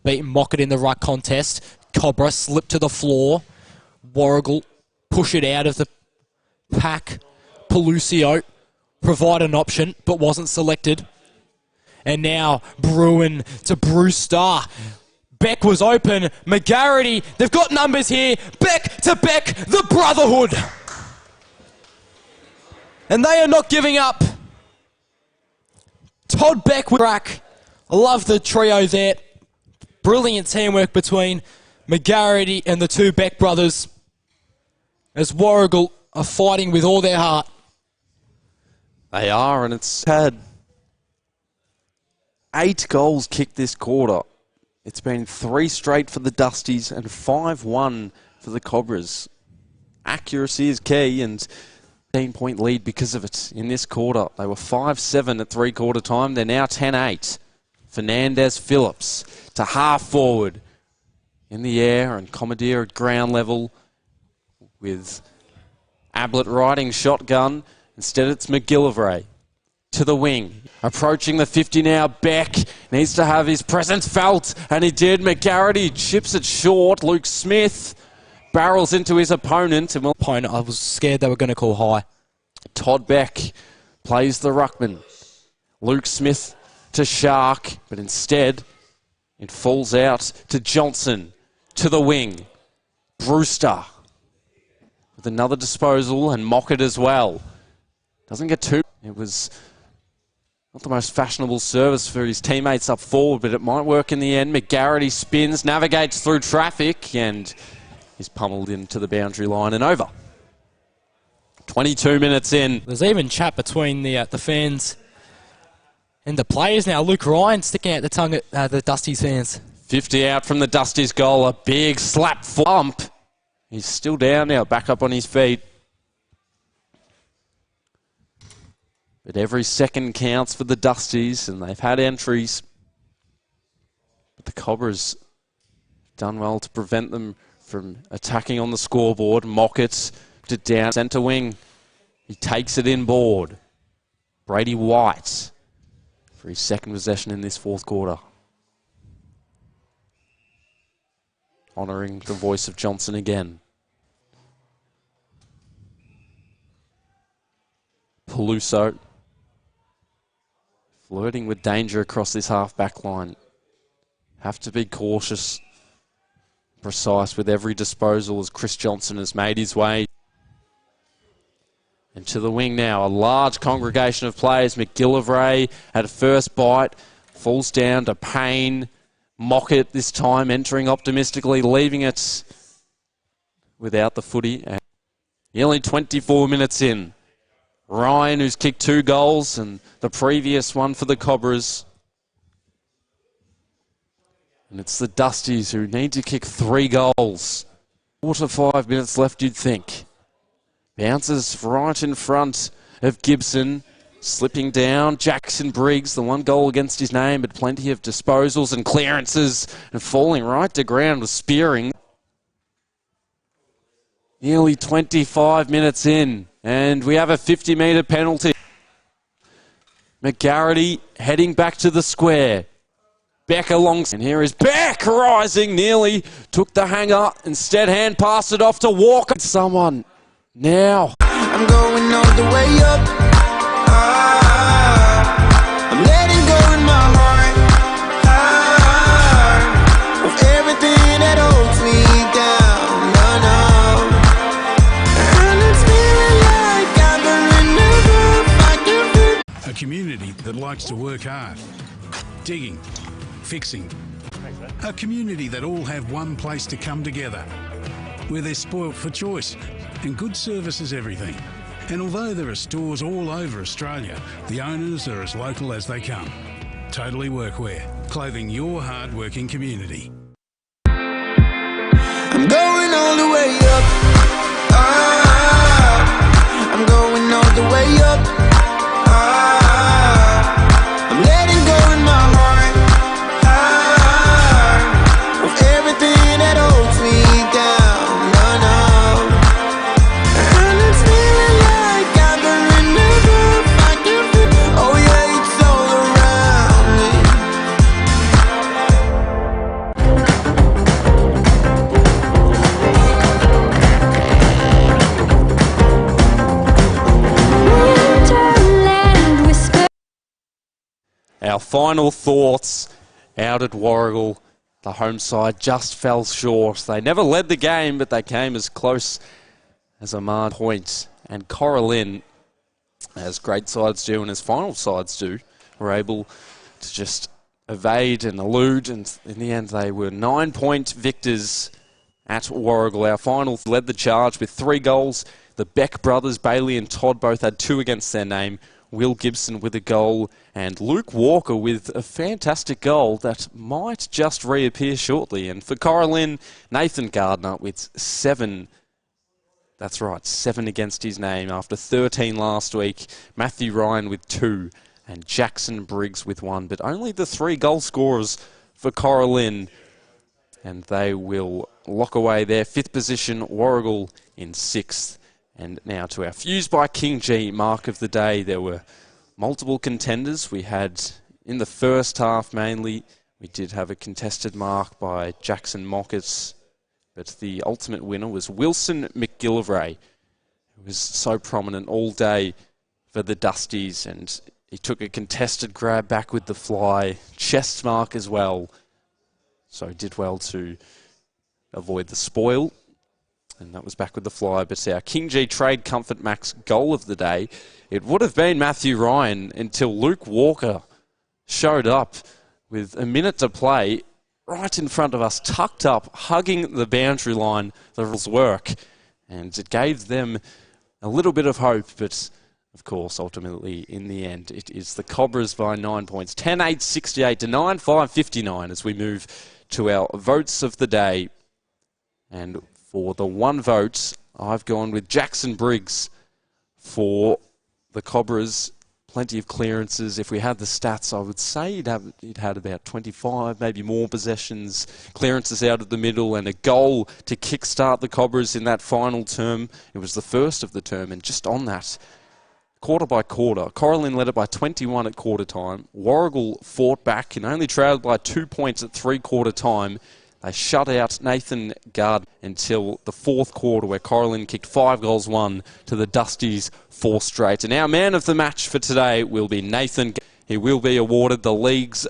Beaten Mockett in the ruck contest. Cobra slipped to the floor. Warragul push it out of the pack. Pelucio provide an option, but wasn't selected. And now Bruin to Brewster. Beck was open. McGarity, they've got numbers here. Beck to Beck, the brotherhood. And they are not giving up. Todd Beck with crack. I love the trio there. Brilliant teamwork between McGarity and the 2 Beck brothers, as Warragul are fighting with all their heart. They are, and it's had 8 goals kicked this quarter. It's been 3 straight for the Dusties and 5-1 for the Cobras. Accuracy is key, and 15-point lead because of it in this quarter. They were 5-7 at 3-quarter time. They're now 10-8. Fernandez Phillips to half forward in the air, and Commandeer at ground level with Ablett riding shotgun. Instead it's McGillivray to the wing. Approaching the 50 now. Beck needs to have his presence felt, and he did. McGarity chips it short. Luke Smith barrels into his opponent. And I was scared they were going to call high. Todd Beck plays the ruckman. Luke Smith to Shark, but instead it falls out to Johnson to the wing. Brewster with another disposal, and Mockett as well. Doesn't get too. It was not the most fashionable service for his teammates up forward, but it might work in the end. McGarity spins, navigates through traffic, and is pummeled into the boundary line and over. 22 minutes in. There's even chat between the fans and the players now. Luke Ryan sticking out the tongue at the Dusties fans. 50 out from the Dusties goal. A big slap bump. He's still down now, back up on his feet. But every second counts for the Dusties, and they've had entries. But the Cobras done well to prevent them from attacking on the scoreboard. Mockett to down centre wing. He takes it inboard. Brady White for his second possession in this fourth quarter. Honouring the voice of Johnson again. Peluso flirting with danger across this half-back line. Have to be cautious, precise with every disposal as Chris Johnson has made his way. And to the wing now, a large congregation of players. McGillivray had a first bite, falls down to Payne. Mockett this time entering optimistically, leaving it without the footy. And nearly 24 minutes in. Ryan, who's kicked 2 goals, and the previous one for the Cobras. And it's the Dusties who need to kick 3 goals. 4 to 5 minutes left, you'd think. Bounces right in front of Gibson. Slipping down, Jackson Briggs, the 1 goal against his name, but plenty of disposals and clearances, and falling right to ground with spearing. Nearly 25 minutes in, and we have a 50-metre penalty. McGarity heading back to the square. Beck along, and here is Beck rising, nearly took the hanger, instead hand passed it off to Walker. Someone now. I'm going all the way up. I'm letting go in my heart. Of everything that holds me down. No, no. And it's feeling like I'm never A community that likes to work hard. Digging, fixing. A community that all have one place to come together, where they're spoilt for choice and good service is everything. And although there are stores all over Australia, the owners are as local as they come. Totally Workwear, clothing your hard-working community. I'm going all the way up. I'm going all the way up. I'm letting go in my heart. Of everything that holds me down. No, no. And it's feeling like I'm going never back in. Oh yeah, it's all around me. Winterland whisper. Our final thoughts out at Warragul. The home side just fell short. They never led the game, but they came as close as a marred point. And Cora Lynn, as great sides do and as final sides do, were able to just evade and elude. And in the end, they were 9-point victors at Warragul. Our final led the charge with 3 goals. The Beck brothers, Bailey and Todd, both had 2 against their name. Will Gibson with a goal, and Luke Walker with a fantastic goal that might just reappear shortly. And for Cora Lynn, Nathan Gardner with 7. That's right, 7 against his name after 13 last week. Matthew Ryan with 2, and Jackson Briggs with 1. But only the 3 goal scorers for Cora Lynn, and they will lock away their 5th position, Warragul in 6th. And now to our Fuse by King G mark of the day. There were multiple contenders. We had, in the first half mainly, we did have a contested mark by Jackson Mockett, but the ultimate winner was Wilson McGillivray, who was so prominent all day for the Dusties, and he took a contested grab back with the fly, chest mark as well, so he did well to avoid the spoil. And that was back with the fly. But our King G Trade Comfort Max goal of the day, it would have been Matthew Ryan until Luke Walker showed up with a minute to play right in front of us, tucked up, hugging the boundary line. The rules work. And it gave them a little bit of hope. But, of course, ultimately, in the end, it is the Cobras by 9 points. 10-8-68 to 9-5-59 as we move to our votes of the day. And for the 1 vote, I've gone with Jackson Briggs for the Cobras. Plenty of clearances. If we had the stats, I would say he'd had about 25, maybe more possessions, clearances out of the middle, and a goal to kickstart the Cobras in that final term. It was the first of the term, and just on that, quarter by quarter. Cora Lynn led it by 21 at quarter time. Warragul fought back and only trailed by 2 points at three-quarter time. They shut out Nathan Gard until the fourth quarter, where Cora Lynn kicked 5 goals, 1 to the Dusties 4 straight. And our man of the match for today will be Nathan. He will be awarded the league's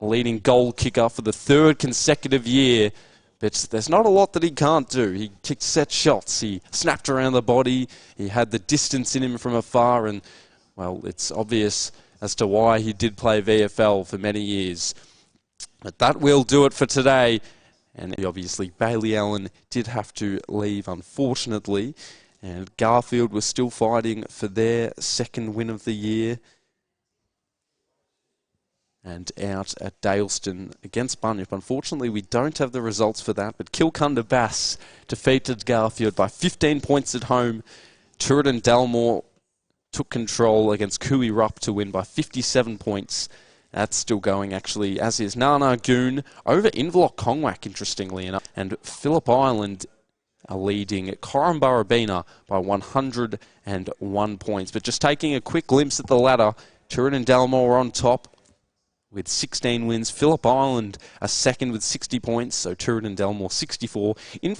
leading goal kicker for the 3rd consecutive year. But there's not a lot that he can't do. He kicked set shots, he snapped around the body, he had the distance in him from afar, and, well, it's obvious as to why he did play VFL for many years. But that will do it for today. And obviously Bailey Allen did have to leave, unfortunately. And Garfield was still fighting for their 2nd win of the year. And out at Daleston against Bunyip. Unfortunately, we don't have the results for that, but Kilcunda Bass defeated Garfield by 15 points at home. Tooradin Dalmore took control against Cooey Rupp to win by 57 points. That's still going, actually, as is Nana Goon over Inverloch Kongwak, interestingly enough. And Phillip Island are leading Corumbarabina by 101 points. But just taking a quick glimpse at the ladder, Tooradin Dalmore on top with 16 wins. Phillip Island a second with 60 points, so Tooradin Dalmore 64. Inverloch